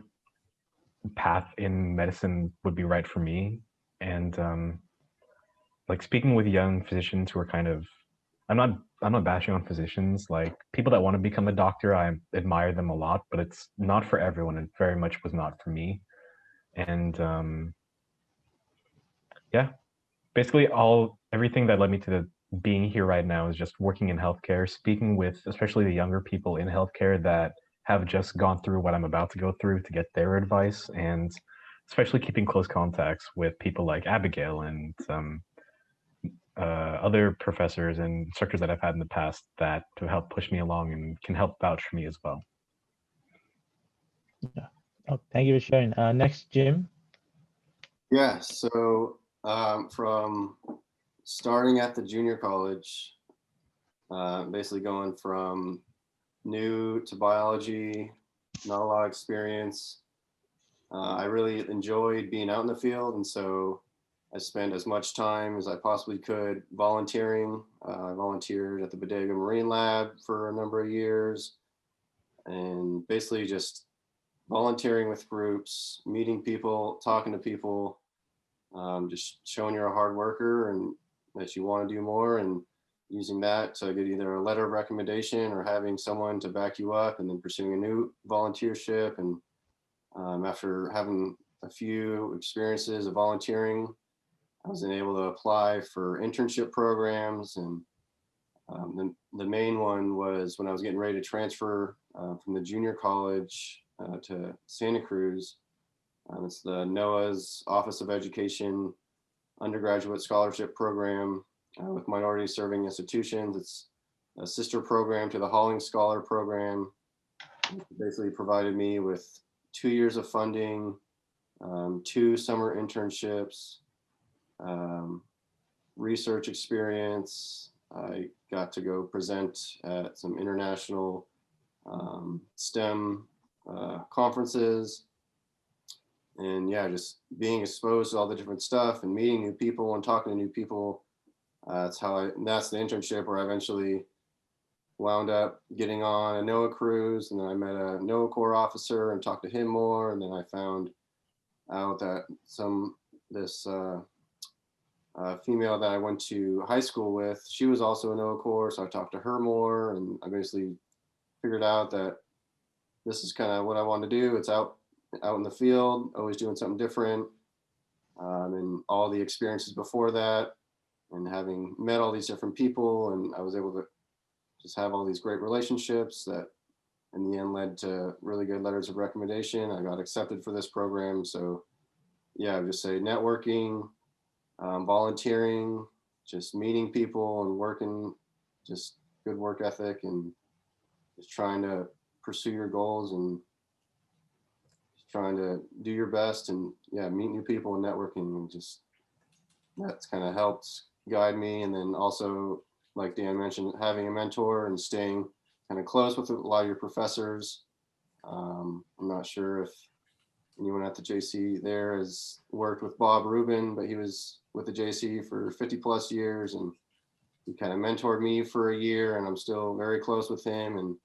path in medicine would be right for me. And like speaking with young physicians who are kind of, I'm not bashing on physicians, like people that want to become a doctor, I admire them a lot, but it's not for everyone. It very much was not for me. And yeah, basically everything that led me to being here right now is just working in healthcare, speaking with especially the younger people in healthcare that have just gone through what I'm about to go through to get their advice, and especially keeping close contacts with people like Abigail and other professors and instructors that I've had in the past that to help push me along and can help vouch for me as well. Yeah. Oh, thank you for sharing. Next, Jim. Yeah, so from starting at the junior college, basically going from new to biology, not a lot of experience. I really enjoyed being out in the field, and so I spent as much time as I possibly could volunteering. I volunteered at the Bodega Marine Lab for a number of years, and basically just volunteering with groups, meeting people, talking to people, just showing you're a hard worker and that you want to do more, and using that to get either a letter of recommendation or having someone to back you up, and then pursuing a new volunteership. And after having a few experiences of volunteering, I was then able to apply for internship programs. And the main one was when I was getting ready to transfer from the junior college to Santa Cruz. It's the NOAA's Office of Education undergraduate scholarship program with minority serving institutions. It's a sister program to the Halling Scholar Program. It basically provided me with 2 years of funding, 2 summer internships, research experience. I got to go present at some international STEM conferences. And yeah, just being exposed to all the different stuff and meeting new people and talking to new people. That's the internship where I eventually wound up getting on a NOAA cruise. And then I met a NOAA Corps officer and talked to him more. And then I found out that this female that I went to high school with, she was also a NOAA Corps. So I talked to her more, and I basically figured out that this is kind of what I want to do. It's out in the field, always doing something different. And all the experiences before that, and having met all these different people, and I was able to just have all these great relationships that in the end led to really good letters of recommendation. I got accepted for this program. So yeah, I would just say networking, volunteering, just meeting people and working, just good work ethic, and just trying to pursue your goals and trying to do your best, and yeah, meet new people and networking, and just that's kind of helped guide me. And then also, like Dan mentioned, having a mentor and staying kind of close with a lot of your professors. I'm not sure if anyone at the JC there has worked with Bob Rubin, but he was with the JC for 50 plus years, and he kind of mentored me for a year, and I'm still very close with him. And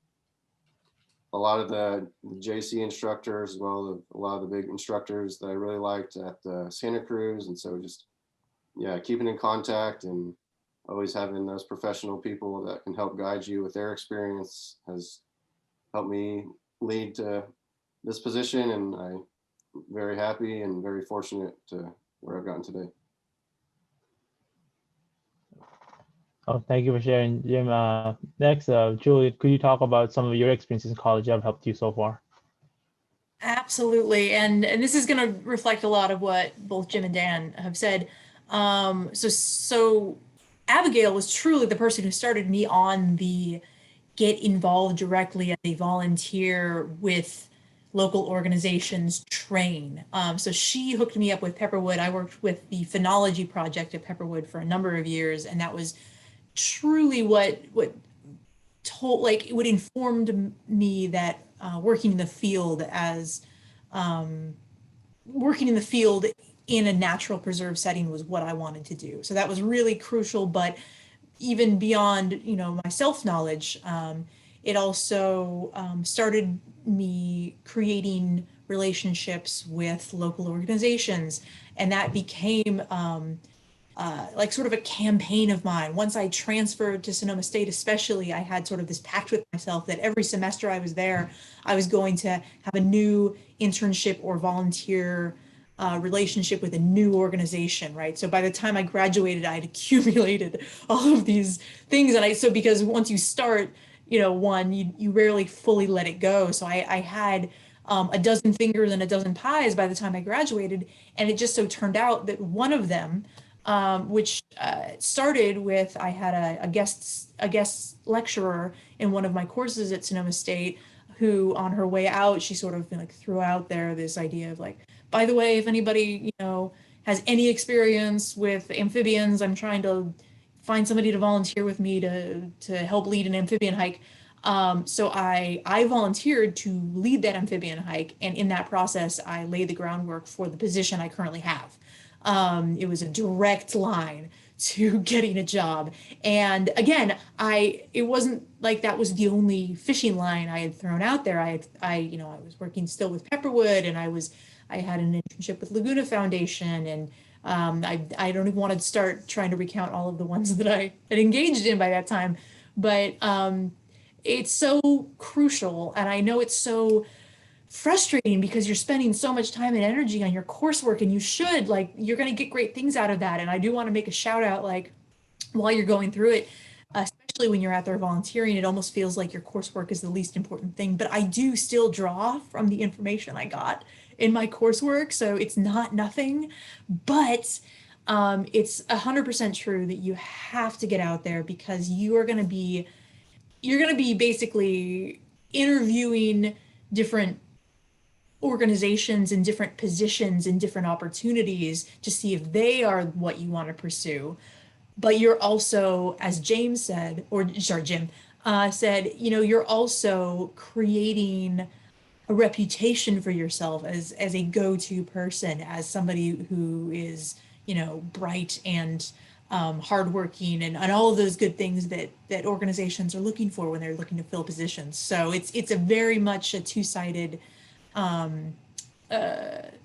a lot of the JC instructors, as well as a lot of the big instructors that I really liked at the Santa Cruz. And so just, yeah, keeping in contact and always having those professional people that can help guide you with their experience has helped me lead to this position. And I'm very happy and very fortunate to where I've gotten today. Oh, thank you for sharing, Jim. Next, Julie, could you talk about some of your experiences in college that have helped you so far? Absolutely, and this is going to reflect a lot of what both Jim and Dan have said. So Abigail was truly the person who started me on the get involved directly as a volunteer with local organizations train. So she hooked me up with Pepperwood. I worked with the phenology project at Pepperwood for a number of years, and that was truly what informed me that working in the field in a natural preserve setting was what I wanted to do. So that was really crucial. But even beyond, my self-knowledge, it also started me creating relationships with local organizations, and that became like sort of a campaign of mine. Once I transferred to Sonoma State, especially, I had sort of this pact with myself that every semester I was there, I was going to have a new internship or volunteer relationship with a new organization, right? So by the time I graduated, I had accumulated all of these things. And so because once you start, one, you rarely fully let it go. So I had a dozen fingers and a dozen pies by the time I graduated. And it just so turned out that one of them, which started with, I had a guest lecturer in one of my courses at Sonoma State, who on her way out, she sort of threw out there this idea of by the way, if anybody, has any experience with amphibians, I'm trying to find somebody to volunteer with me to help lead an amphibian hike. So I volunteered to lead that amphibian hike. And in that process, I laid the groundwork for the position I currently have. It was a direct line to getting a job. And again, it wasn't like that was the only fishing line I had thrown out there. I was working still with Pepperwood, and I had an internship with Laguna Foundation, and I don't even want to start trying to recount all of the ones that I had engaged in by that time. But it's so crucial, and I know it's so frustrating because you're spending so much time and energy on your coursework, and you're going to get great things out of that. And I do want to make a shout out, while you're going through it, especially when you're out there volunteering, it almost feels like your coursework is the least important thing, but I do still draw from the information I got in my coursework. So it's not nothing, but it's 100% true that you have to get out there, because you're going to be basically interviewing different organizations in different positions and different opportunities to see if they are what you want to pursue. but you're also, as James said, or sorry, Jim said, you know, you're also creating a reputation for yourself as a go-to person, as somebody who is, you know, bright and hardworking and all of those good things that organizations are looking for when they're looking to fill positions. So it's a very much a two-sided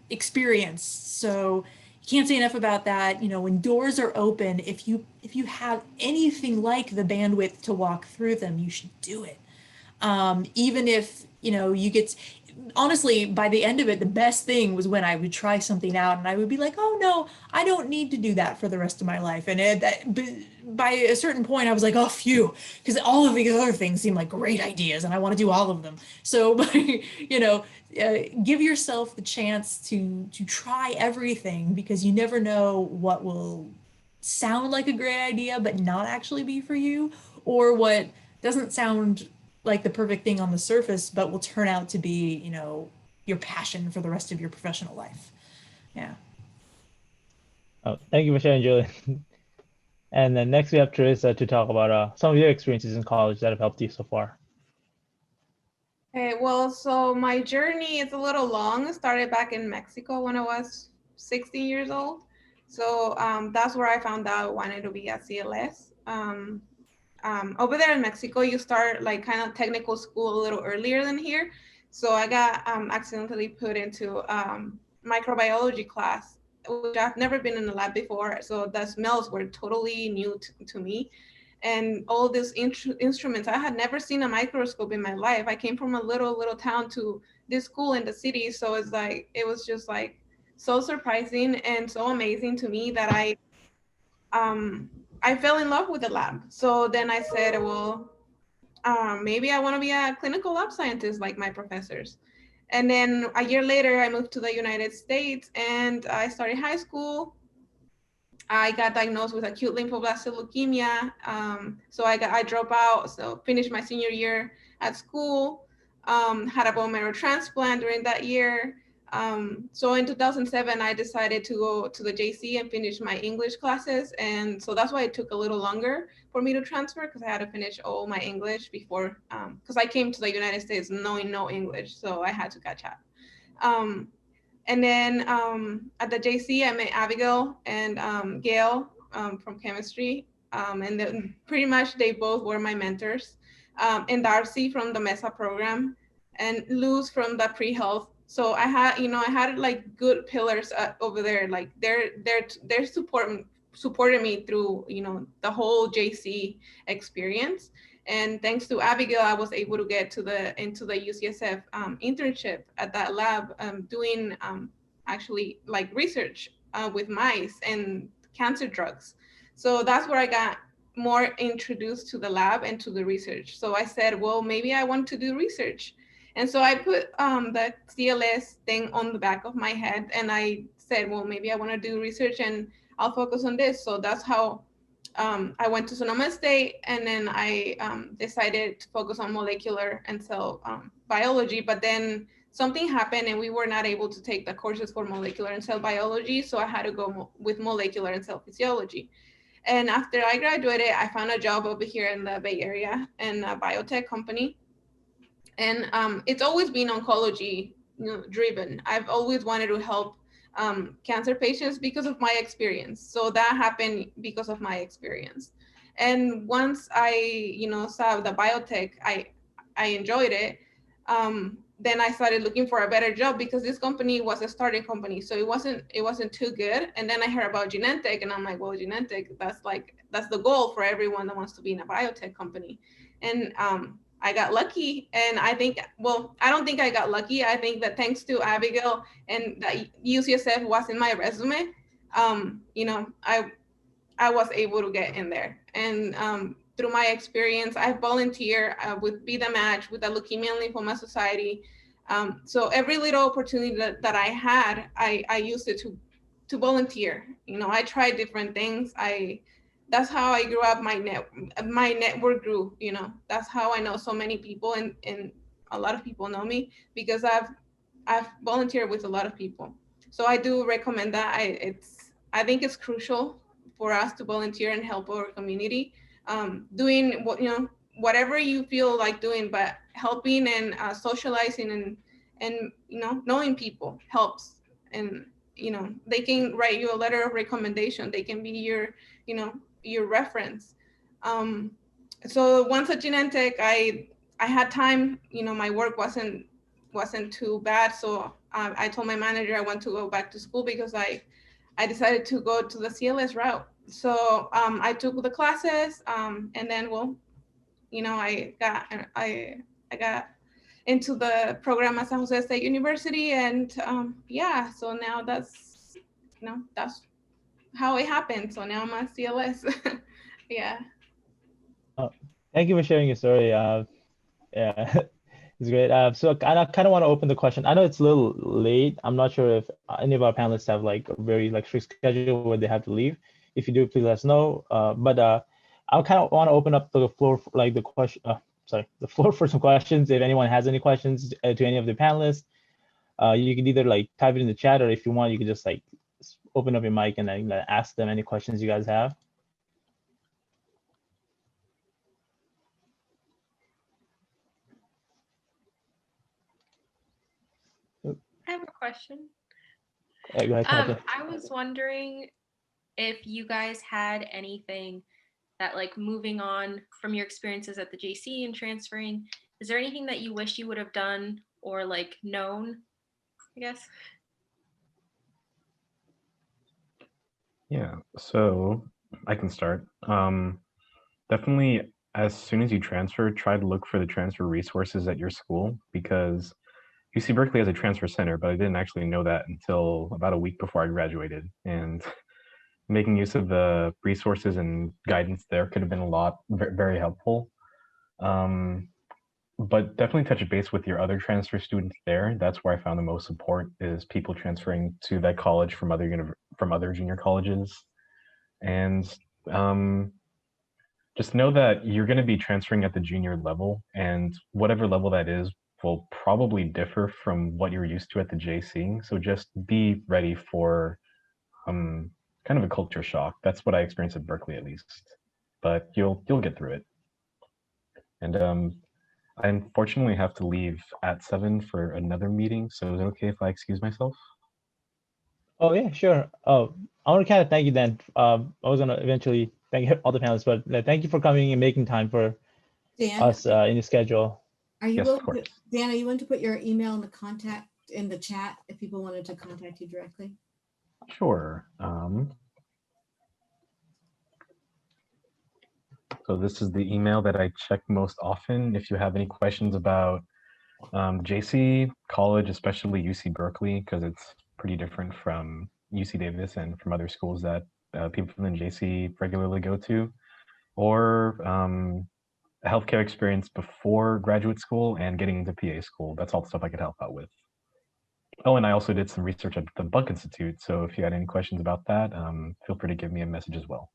experience. So you can't say enough about that. You know, when doors are open, if you have anything like the bandwidth to walk through them, you should do it. Even if, you know, you get, honestly, by the end of it, the best thing was when I would try something out and I would be like, oh no, I don't need to do that for the rest of my life. And by a certain point, I was like, oh, phew, because all of these other things seem like great ideas and I want to do all of them. So, you know, give yourself the chance to try everything, because you never know what will sound like a great idea but not actually be for you, or what doesn't sound like the perfect thing on the surface but will turn out to be, you know, your passion for the rest of your professional life. Yeah. Oh, thank you for sharing, Julie. And then next we have Teresa to talk about some of your experiences in college that have helped you so far. Okay, well, so my journey is a little long. It started back in Mexico when I was 16 years old. So that's where I found out I wanted to be at CLS. Over there in Mexico, you start like kind of technical school a little earlier than here. So I got accidentally put into microbiology class, which I've never been in a lab before. So the smells were totally new to me. And all these instruments, I had never seen a microscope in my life. I came from a little town to this school in the city. So it's like, it was just like so surprising and so amazing to me that I fell in love with the lab. So then I said, well, maybe I want to be a clinical lab scientist like my professors. And then a year later, I moved to the United States and I started high school. I got diagnosed with acute lymphoblastic leukemia. So I dropped out, so finished my senior year at school, had a bone marrow transplant during that year. So in 2007, I decided to go to the JC and finish my English classes. And so that's why it took a little longer for me to transfer, because I had to finish all my English before, because I came to the United States knowing no English, so I had to catch up. And then at the JC, I met Abigail and Gail from chemistry. And then pretty much they both were my mentors. And Darcy from the MESA program and Luz from the pre-health. So I had like good pillars over there. Like they're supported me through, you know, the whole JC experience. And thanks to Abigail, I was able to get into the UCSF internship at that lab, doing actually like research with mice and cancer drugs. So that's where I got more introduced to the lab and to the research. So I said, well, maybe I want to do research. And so I put the CLS thing on the back of my head and I said, well, maybe I want to do research and I'll focus on this. So that's how I went to Sonoma State, and then I decided to focus on molecular and cell biology, but then something happened and we were not able to take the courses for molecular and cell biology, so I had to go with molecular and cell physiology. And after I graduated, I found a job over here in the Bay Area in a biotech company. And it's always been oncology driven. I've always wanted to help cancer patients because of my experience. So that happened because of my experience. And once I, saw the biotech, I enjoyed it. Then I started looking for a better job because this company was a starting company, so it wasn't too good. And then I heard about Genentech, and I'm like, well, Genentech, that's the goal for everyone that wants to be in a biotech company. And I got lucky, and I don't think I got lucky. I think that thanks to Abigail and that UCSF was in my resume, I was able to get in there. And through my experience, I volunteer with Be the Match, with the Leukemia and Lymphoma Society. So every little opportunity that I had, I used it to volunteer. I tried different things. That's how I grew up. My network grew. That's how I know so many people, and a lot of people know me because I've volunteered with a lot of people. So I do recommend that. I think it's crucial for us to volunteer and help our community, doing what, whatever you feel like doing, but helping and socializing and knowing people helps. And they can write you a letter of recommendation. They can be your reference. So once at Genentech, I had time. My work wasn't too bad, so I told my manager I want to go back to school because I decided to go to the CLS route. So I took the classes, and then I got into the program at San Jose State University, and so now that's how it happened. So now I'm at CLS. Yeah. Thank you for sharing your story. Yeah, it's great. So I kind of want to open the question. I know it's a little late. I'm not sure if any of our panelists have like a very strict schedule where they have to leave. If you do, please let us know. But I kind of want to open up the floor for the floor for some questions. If anyone has any questions to any of the panelists, you can either type it in the chat, or if you want, you can just open up your mic and then ask them any questions you guys have. I have a question. Go ahead, I was wondering if you guys had anything that, moving on from your experiences at the JC and transferring, is there anything that you wish you would have done or known, I guess? Yeah, so I can start. Definitely, as soon as you transfer, try to look for the transfer resources at your school, because UC Berkeley has a transfer center, but I didn't actually know that until about a week before I graduated. And making use of the resources and guidance there could have been very helpful. But definitely touch base with your other transfer students there. That's where I found the most support, is people transferring to that college from other junior colleges. And just know that you're going to be transferring at the junior level, and whatever level that is will probably differ from what you're used to at the JC. So just be ready for kind of a culture shock. That's what I experienced at Berkeley, at least. But you'll get through it. And I unfortunately have to leave at 7 for another meeting. So is it okay if I excuse myself? Oh yeah, sure. Oh, I want to kind of thank you then. I was gonna eventually thank all the panelists, but thank you for coming and making time for us in your schedule. Are you willing to, Dan, are you willing to put your email in the chat if people wanted to contact you directly? Sure. So this is the email that I check most often. If you have any questions about JC, college, especially UC Berkeley, because it's pretty different from UC Davis and from other schools that people from the JC regularly go to, or healthcare experience before graduate school and getting into PA school. That's all the stuff I could help out with. Oh, and I also did some research at the Bug Institute. So if you had any questions about that, feel free to give me a message as well.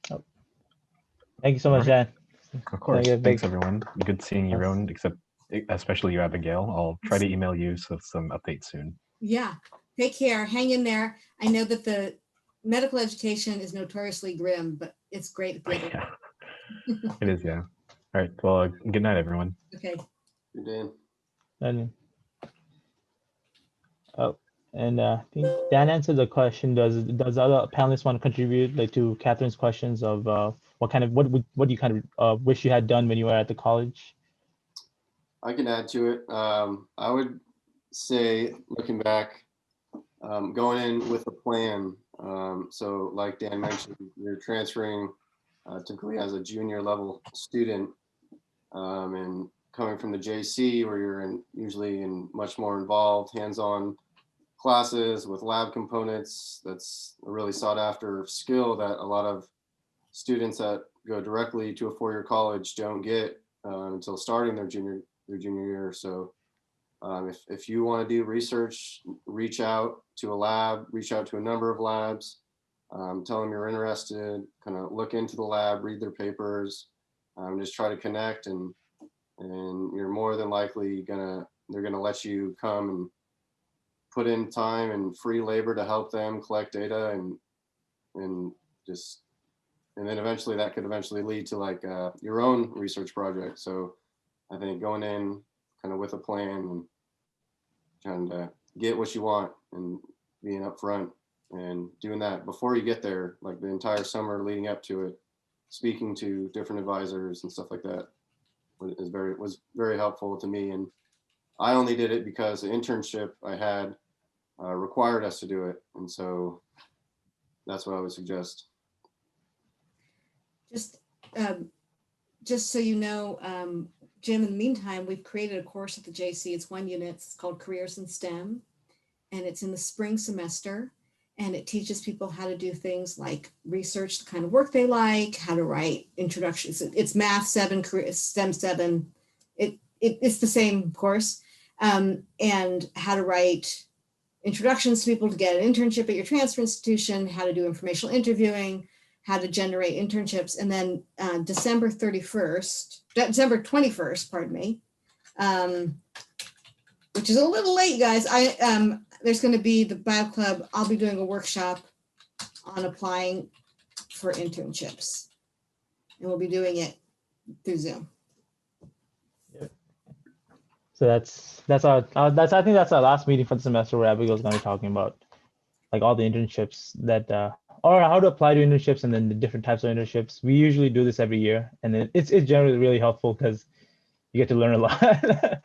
Oh. Thank you so much, Dan. Of course. Thanks, everyone. Good seeing you, Rowan, especially you, Abigail. I'll try to email you with some updates soon. Yeah. Take care. Hang in there. I know that the medical education is notoriously grim, but it's great. Yeah. It is, yeah. All right. Well, good night, everyone. Okay. Good day. Oh, and I think Dan answered the question. Does other panelists want to contribute to Catherine's questions of what do you kind of wish you had done when you were at the college? I can add to it. I would say, looking back, going in with a plan. So like Dan mentioned, you're transferring typically as a junior level student, and coming from the JC, where you're usually in much more involved hands-on classes with lab components. That's a really sought after skill that a lot of students that go directly to a four-year college don't get until starting their junior year. So if you want to do research, reach out to a lab, reach out to a number of labs, tell them you're interested, kind of look into the lab, read their papers, just try to connect, and you're more than likely they're gonna let you come and put in time and free labor to help them collect data and just, and then eventually that could eventually lead to like your own research project. So I think going in kind of with a plan and trying to get what you want and being upfront and doing that before you get there, like the entire summer leading up to it, speaking to different advisors and stuff like that was very helpful to me. And I only did it because the internship I had required us to do it. And so that's what I would suggest. Just so you know, Jim, in the meantime, we've created a course at the JC. It's 1 unit. It's called Careers in STEM. And it's in the spring semester. And it teaches people how to do things like research the kind of work they like, how to write introductions. It's Math 7, STEM 7. It's the same course. And how to write introductions to people to get an internship at your transfer institution, how to do informational interviewing, how to generate internships. And then December 21st, pardon me, which is a little late, guys. There's going to be the Bio Club. I'll be doing a workshop on applying for internships, and we'll be doing it through Zoom. So I think that's our last meeting for the semester, where Abigail's going to be talking about like all the internships that or how to apply to internships and then the different types of internships. We usually do this every year, and it's generally really helpful because you get to learn a lot.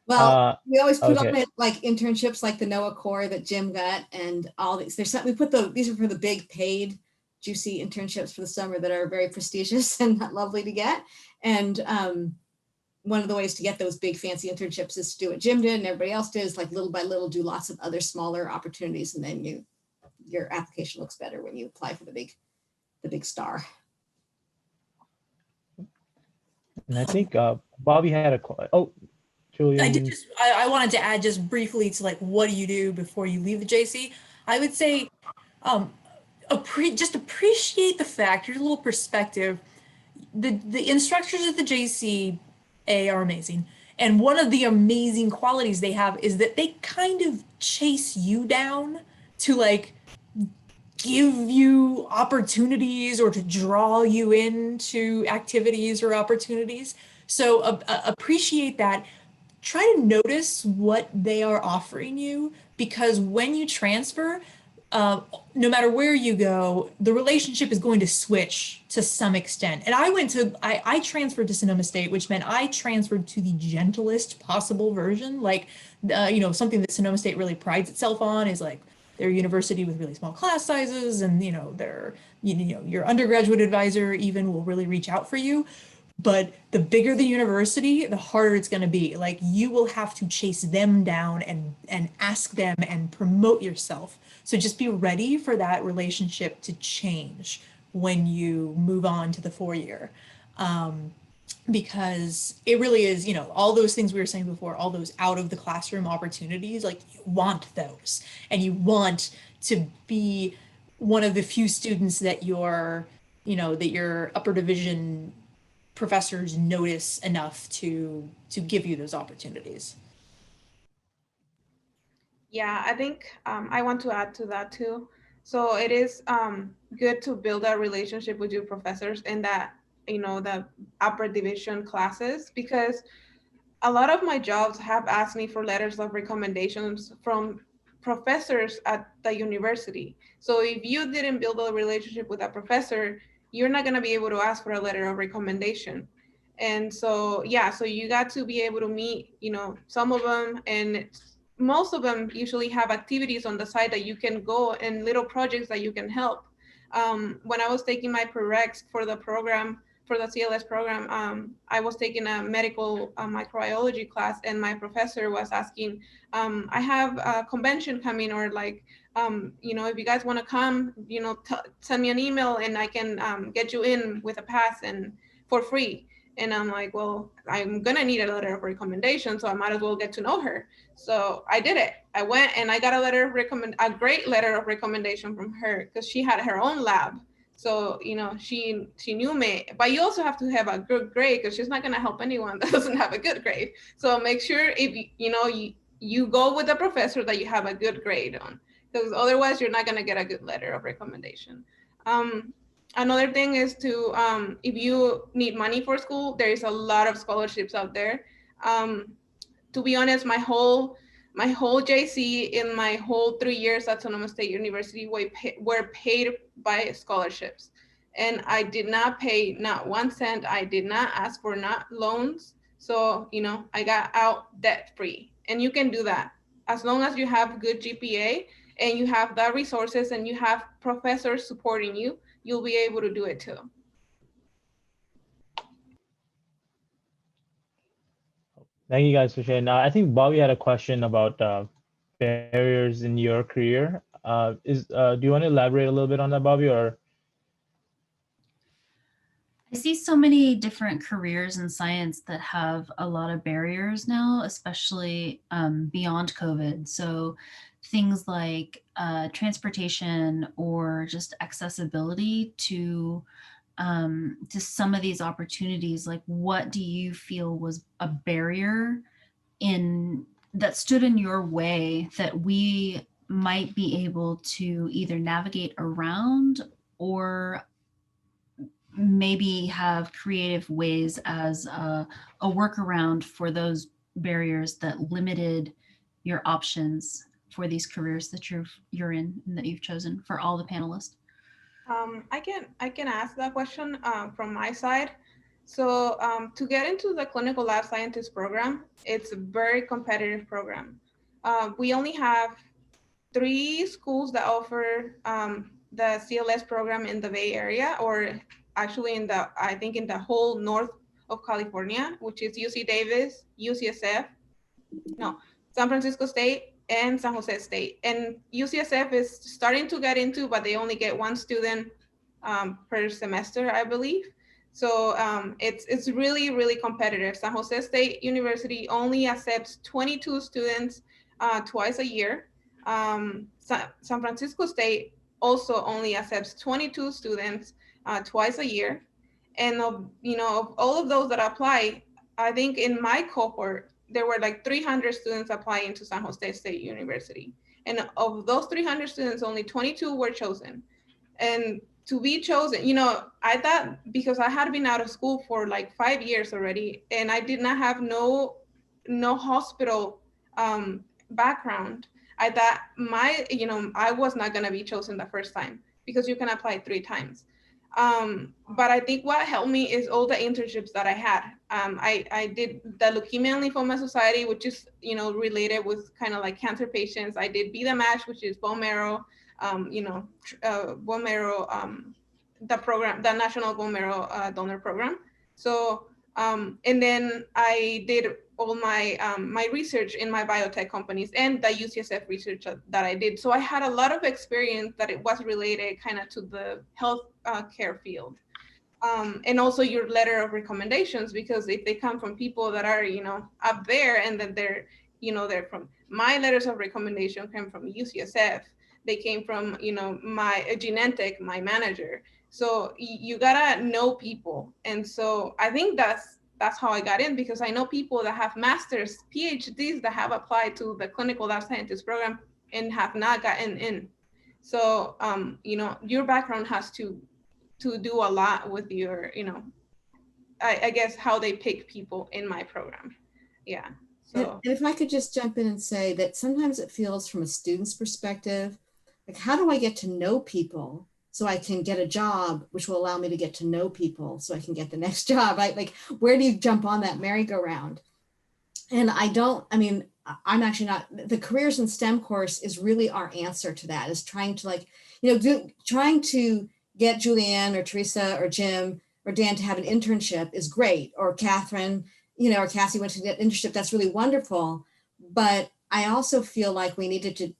Well, we always put on it like internships like the NOAA Corps that Jim got, and all these. These are for the big paid juicy internships for the summer that are very prestigious and lovely to get. And one of the ways to get those big fancy internships is to do what Jim did and everybody else did, is like little by little do lots of other smaller opportunities, and then your application looks better when you apply for the big star. And I think Bobby had a Julian. I wanted to add just briefly to like, what do you do before you leave the JC? I would say just appreciate the fact, here's a little perspective. The instructors at the JC are amazing. And one of the amazing qualities they have is that they kind of chase you down to like give you opportunities or to draw you into activities or opportunities. So appreciate that. Try to notice what they are offering you, because when you transfer, no matter where you go, the relationship is going to switch to some extent. And I transferred to Sonoma State, which meant I transferred to the gentlest possible version. Like, something that Sonoma State really prides itself on is like their university with really small class sizes, and your undergraduate advisor even will really reach out for you. But the bigger the university, the harder it's going to be. Like, you will have to chase them down and ask them and promote yourself. So just be ready for that relationship to change when you move on to the 4-year. Because it really is, all those things we were saying before, all those out of the classroom opportunities, like you want those, and you want to be one of the few students that your upper division professors notice enough to give you those opportunities. Yeah, I think I want to add to that too. So it is good to build a relationship with your professors in that, the upper division classes, because a lot of my jobs have asked me for letters of recommendations from professors at the university. So if you didn't build a relationship with a professor, you're not going to be able to ask for a letter of recommendation. And so, so you got to be able to meet, some of them, and most of them usually have activities on the side that you can go, and little projects that you can help. When I was taking my prereqs for the program, for the CLS program, I was taking a medical microbiology class, and my professor was asking, I have a convention coming, or like, if you guys want to come, send me an email and I can get you in with a pass and for free. And I'm like, well, I'm gonna need a letter of recommendation, so I might as well get to know her. So I did it. I went and I got a great letter of recommendation from her, because she had her own lab. So, she knew me, but you also have to have a good grade, because she's not gonna help anyone that doesn't have a good grade. So make sure if you go with a professor that you have a good grade on, because otherwise you're not gonna get a good letter of recommendation. Another thing is to, if you need money for school, there is a lot of scholarships out there. To be honest, my whole JC in my whole 3 years at Sonoma State University were paid by scholarships. And I did not pay not 1 cent. I did not ask for not loans. So, you know, I got out debt free. And you can do that as long as you have good GPA and you have the resources and you have professors supporting you, you'll be able to do it too. Thank you guys for sharing. I think Bobby had a question about barriers in your career. Do you want to elaborate a little bit on that, Bobby? Or I see so many different careers in science that have a lot of barriers now, especially beyond COVID. So things like transportation or just accessibility to some of these opportunities. Like, what do you feel was a barrier that stood in your way that we might be able to either navigate around or maybe have creative ways as a workaround for those barriers that limited your options for these careers that you're in and that you've chosen for all the panelists? I can ask that question from my side. So to get into the clinical lab scientist program, it's a very competitive program. We only have 3 schools that offer the CLS program in the Bay Area, or actually I think in the whole north of California, which is UC Davis, UCSF, San Francisco State, and San Jose State. And UCSF is starting to get into, but they only get 1 student per semester, I believe. So it's really, really competitive. San Jose State University only accepts 22 students twice a year. San Francisco State also only accepts 22 students twice a year. And of all of those that apply, I think in my cohort, there were like 300 students applying to San Jose State University. And of those 300 students, only 22 were chosen. And to be chosen, I thought, because I had been out of school for like 5 years already, and I did not have no hospital background, I thought I was not gonna be chosen the first time because you can apply 3 times. But I think what helped me is all the internships that I had. I did the Leukemia and Lymphoma Society, which is, related with kind of like cancer patients. I did Be the Match, which is bone marrow, bone marrow, the program, the National Bone Marrow Donor Program. So, and then I did all my my research in my biotech companies and the UCSF research that I did. So I had a lot of experience that it was related kind of to the health care field. And also your letter of recommendations, because if they come from people that are, up there, and then they're from, my letters of recommendation came from UCSF. They came from, my Genentech, my manager. So you gotta know people. And so I think that's how I got in, because I know people that have masters, PhDs that have applied to the clinical lab scientist program and have not gotten in. So, your background has to do a lot with your, I guess how they pick people in my program. Yeah. So and if I could just jump in and say that sometimes it feels from a student's perspective, like, how do I get to know people so I can get a job, which will allow me to get to know people so I can get the next job? Like, where do you jump on that merry-go-round? And I'm actually not, the careers in STEM course is really our answer to that, is trying to trying to get Julianne or Teresa or Jim or Dan to have an internship is great, or Catherine, or Cassie went to get an internship. That's really wonderful. But I also feel like we needed to,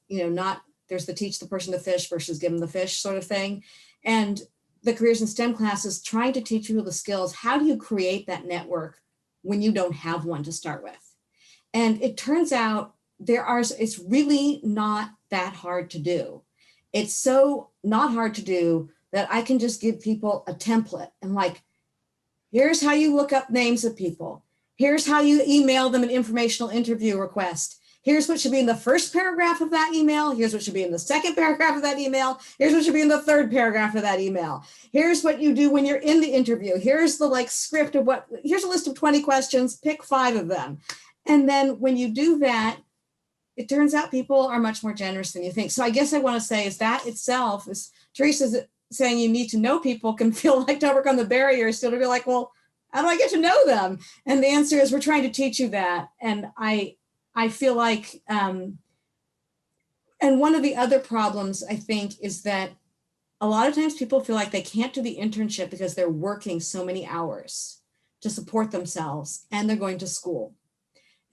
there's the teach the person to fish versus give them the fish sort of thing. And the careers in STEM classes, trying to teach people the skills. How do you create that network when you don't have one to start with? And it turns out it's really not that hard to do. It's so not hard to do that I can just give people a template and like, here's how you look up names of people. Here's how you email them an informational interview request. Here's what should be in the first paragraph of that email. Here's what should be in the second paragraph of that email. Here's what should be in the third paragraph of that email. Here's what you do when you're in the interview. Here's the like script of what, here's a list of 20 questions, pick 5 of them. And then when you do that, it turns out people are much more generous than you think. So I guess I want to say is that itself, is Teresa's saying you need to know people can feel like to overcome the barriers, still to be like, well, how do I get to know them? And the answer is we're trying to teach you that. And I feel like, and one of the other problems I think is that a lot of times people feel like they can't do the internship because they're working so many hours to support themselves and they're going to school.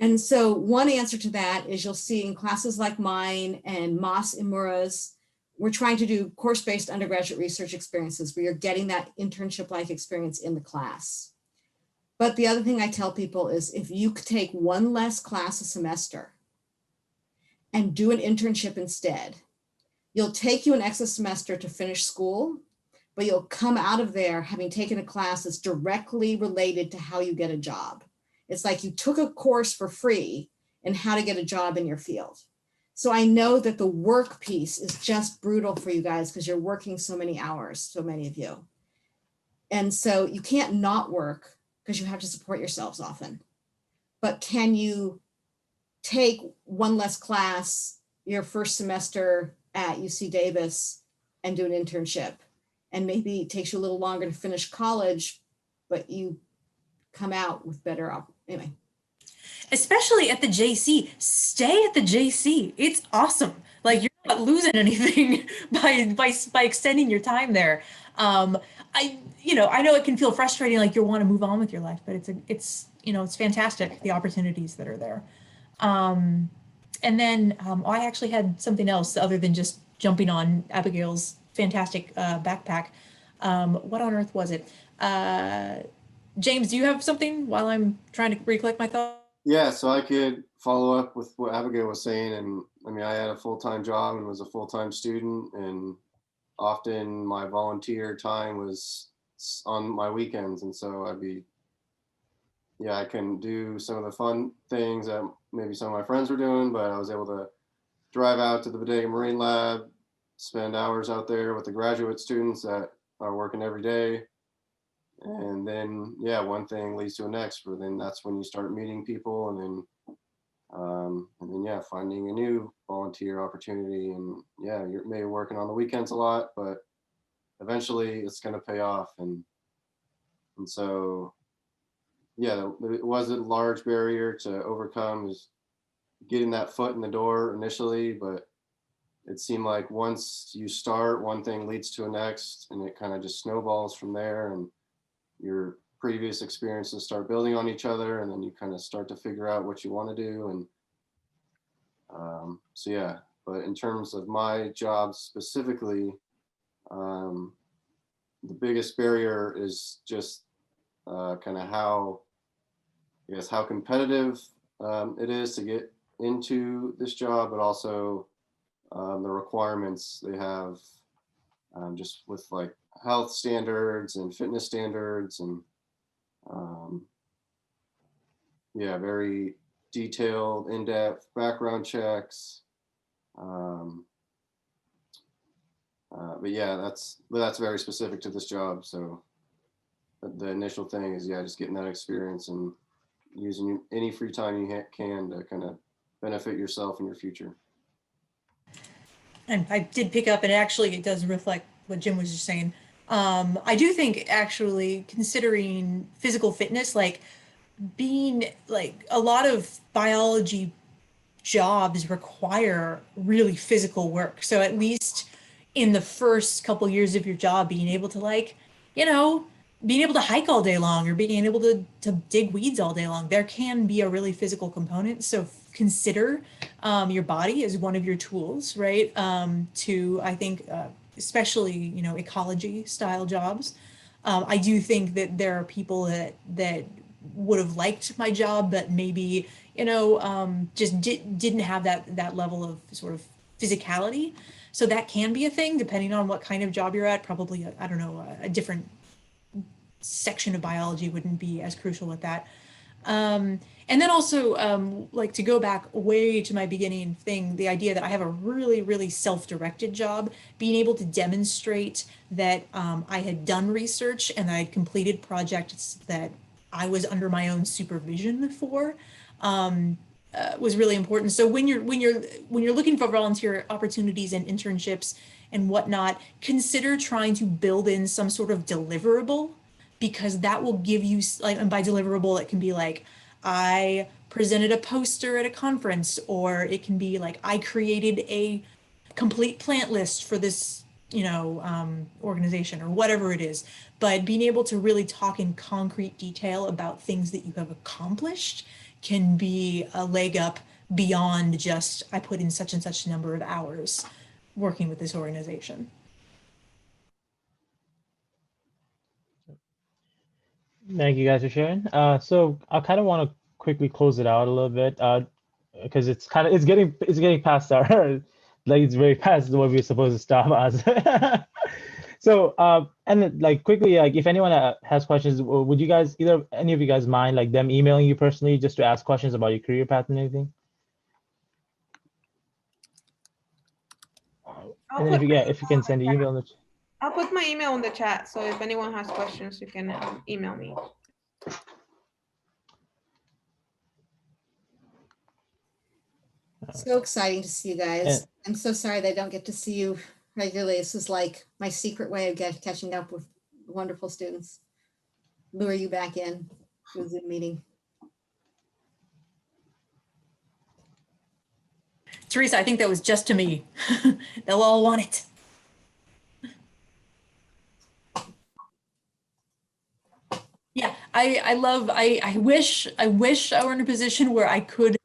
And so one answer to that is you'll see in classes like mine and Mas Imura's, we're trying to do course-based undergraduate research experiences where you're getting that internship-like experience in the class. But the other thing I tell people is if you could take one less class a semester and do an internship instead, you'll take you an extra semester to finish school, but you'll come out of there having taken a class that's directly related to how you get a job. It's like you took a course for free in how to get a job in your field. So I know that the work piece is just brutal for you guys because you're working so many hours, so many of you. And so you can't not work because you have to support yourselves often. But can you take one less class your first semester at UC Davis and do an internship? And maybe it takes you a little longer to finish college, but you come out with better, anyway. Especially at the JC, stay at the JC. It's awesome. Like you're not losing anything by extending your time there. I know it can feel frustrating, like you want to move on with your life, but it's fantastic, the opportunities that are there. And then I actually had something else other than just jumping on Abigail's fantastic backpack. What on earth was it? James, do you have something while I'm trying to recollect my thoughts? Yeah, so I could follow up with what Abigail was saying. And I mean, I had a full-time job and was a full-time student, and often my volunteer time was on my weekends. And so I can do some of the fun things that maybe some of my friends were doing, but I was able to drive out to the Bodega Marine Lab, spend hours out there with the graduate students that are working every day. And then, one thing leads to the next, but then that's when you start meeting people and then finding a new volunteer opportunity. And you're maybe working on the weekends a lot, but eventually it's going to pay off. And so, it was a large barrier to overcome, is getting that foot in the door initially, but it seemed like once you start, one thing leads to the next, and it kind of just snowballs from there, and your previous experiences start building on each other, and then you kind of start to figure out what you want to do. And but in terms of my job specifically, the biggest barrier is just kind of how competitive it is to get into this job, but also the requirements they have just with like health standards and fitness standards, and very detailed, in-depth background checks. That's very specific to this job. So the initial thing is just getting that experience and using any free time you can to kind of benefit yourself in your future. And I did pick up, and actually it does reflect what Jim was just saying. I do think actually considering physical fitness, like being like a lot of biology jobs require really physical work. So at least in the first couple years of your job, being able to being able to hike all day long or being able to dig weeds all day long, there can be a really physical component. So consider your body as one of your tools, right? I think, especially, ecology style jobs. I do think that there are people that would have liked my job, but maybe, just didn't have that level of sort of physicality. So that can be a thing depending on what kind of job you're at. Probably, a different section of biology wouldn't be as crucial with that. And then also, like to go back way to my beginning thing, the idea that I have a really, really self-directed job, being able to demonstrate that I had done research and I had completed projects that I was under my own supervision for, was really important. So when you're looking for volunteer opportunities and internships and whatnot, consider trying to build in some sort of deliverable, because that will give you, like, and by deliverable, it can be like, I presented a poster at a conference, or it can be like, I created a complete plant list for this, organization, or whatever it is. But being able to really talk in concrete detail about things that you have accomplished can be a leg up beyond just, I put in such and such number of hours working with this organization. Thank you guys for sharing. So I kind of want to quickly close it out a little bit, because it's getting past our like, it's very past what we're supposed to stop as. So and then, like, quickly, like, if anyone has questions, would you guys, any of you guys mind like them emailing you personally just to ask questions about your career path and anything? And then if you can send the email in the chat. I'll put my email in the chat, so if anyone has questions, you can email me. So exciting to see you guys. I'm so sorry that I don't get to see you regularly. This is like my secret way of catching up with wonderful students. Lure you back in to a Zoom meeting. Teresa, I think that was just to me. They'll all want it. Yeah, I wish I were in a position where I could,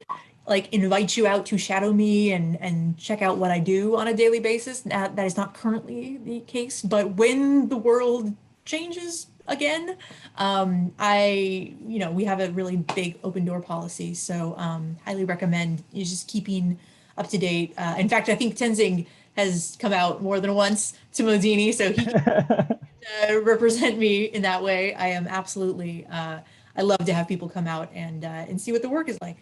like, invite you out to shadow me and check out what I do on a daily basis. That is not currently the case, but when the world changes again, we have a really big open door policy. So highly recommend you just keeping up to date. In fact, I think Tenzing has come out more than once to Modini, so he can represent me in that way. I am absolutely, I love to have people come out and see what the work is like.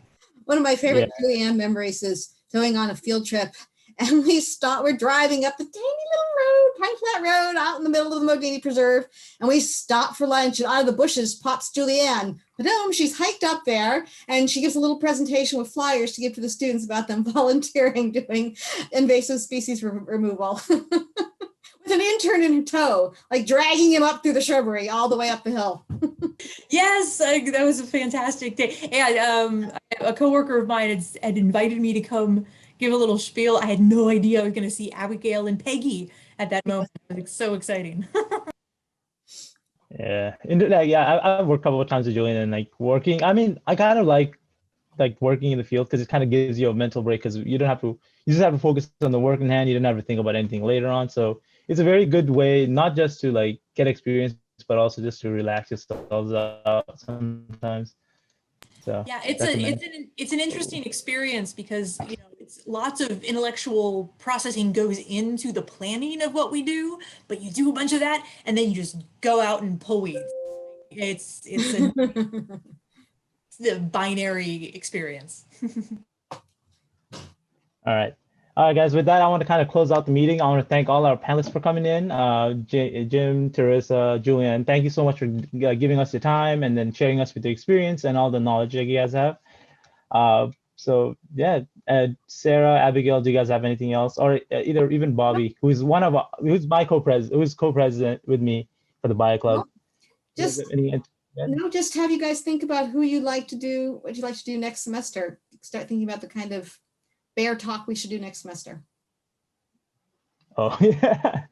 One of my favorite Julianne memories is going on a field trip, and we're driving up the tiny little road, tiny flat road out in the middle of the Modini Preserve, and we stop for lunch, and out of the bushes pops Julianne. Boom, she's hiked up there, and she gives a little presentation with flyers to give to the students about them volunteering doing invasive species removal. With an intern in tow, like dragging him up through the shrubbery all the way up the hill. Yes, that was a fantastic day. And a coworker of mine had invited me to come give a little spiel. I had no idea I was going to see Abigail and Peggy at that moment. It was so exciting. Yeah, I've worked a couple of times with Julian and like working. I mean, I kind of like working in the field because it kind of gives you a mental break, because you just have to focus on the work in hand. You don't have to think about anything later on. So it's a very good way, not just to like get experience, but also just to relax yourselves out sometimes. So yeah, it's an interesting experience, because it's lots of intellectual processing goes into the planning of what we do, but you do a bunch of that and then you just go out and pull weeds. It's the binary experience. All right, guys, with that, I want to kind of close out the meeting. I want to thank all our panelists for coming in. Jim, Teresa, Julianne, thank you so much for giving us your time and then sharing us with the experience and all the knowledge that you guys have. So yeah, Sarah, Abigail, do you guys have anything else? Or even Bobby, who's my co-president with me for the Bio Club. Well, just have you guys think about what you'd like to do next semester. Start thinking about the kind of bear talk we should do next semester. Oh yeah.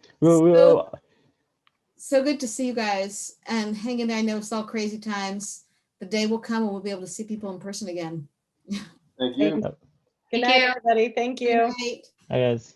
So good to see you guys, and hang in there. I know it's all crazy times. The day will come when we'll be able to see people in person again. Thank you. Good night, everybody. Thank you. Hi guys.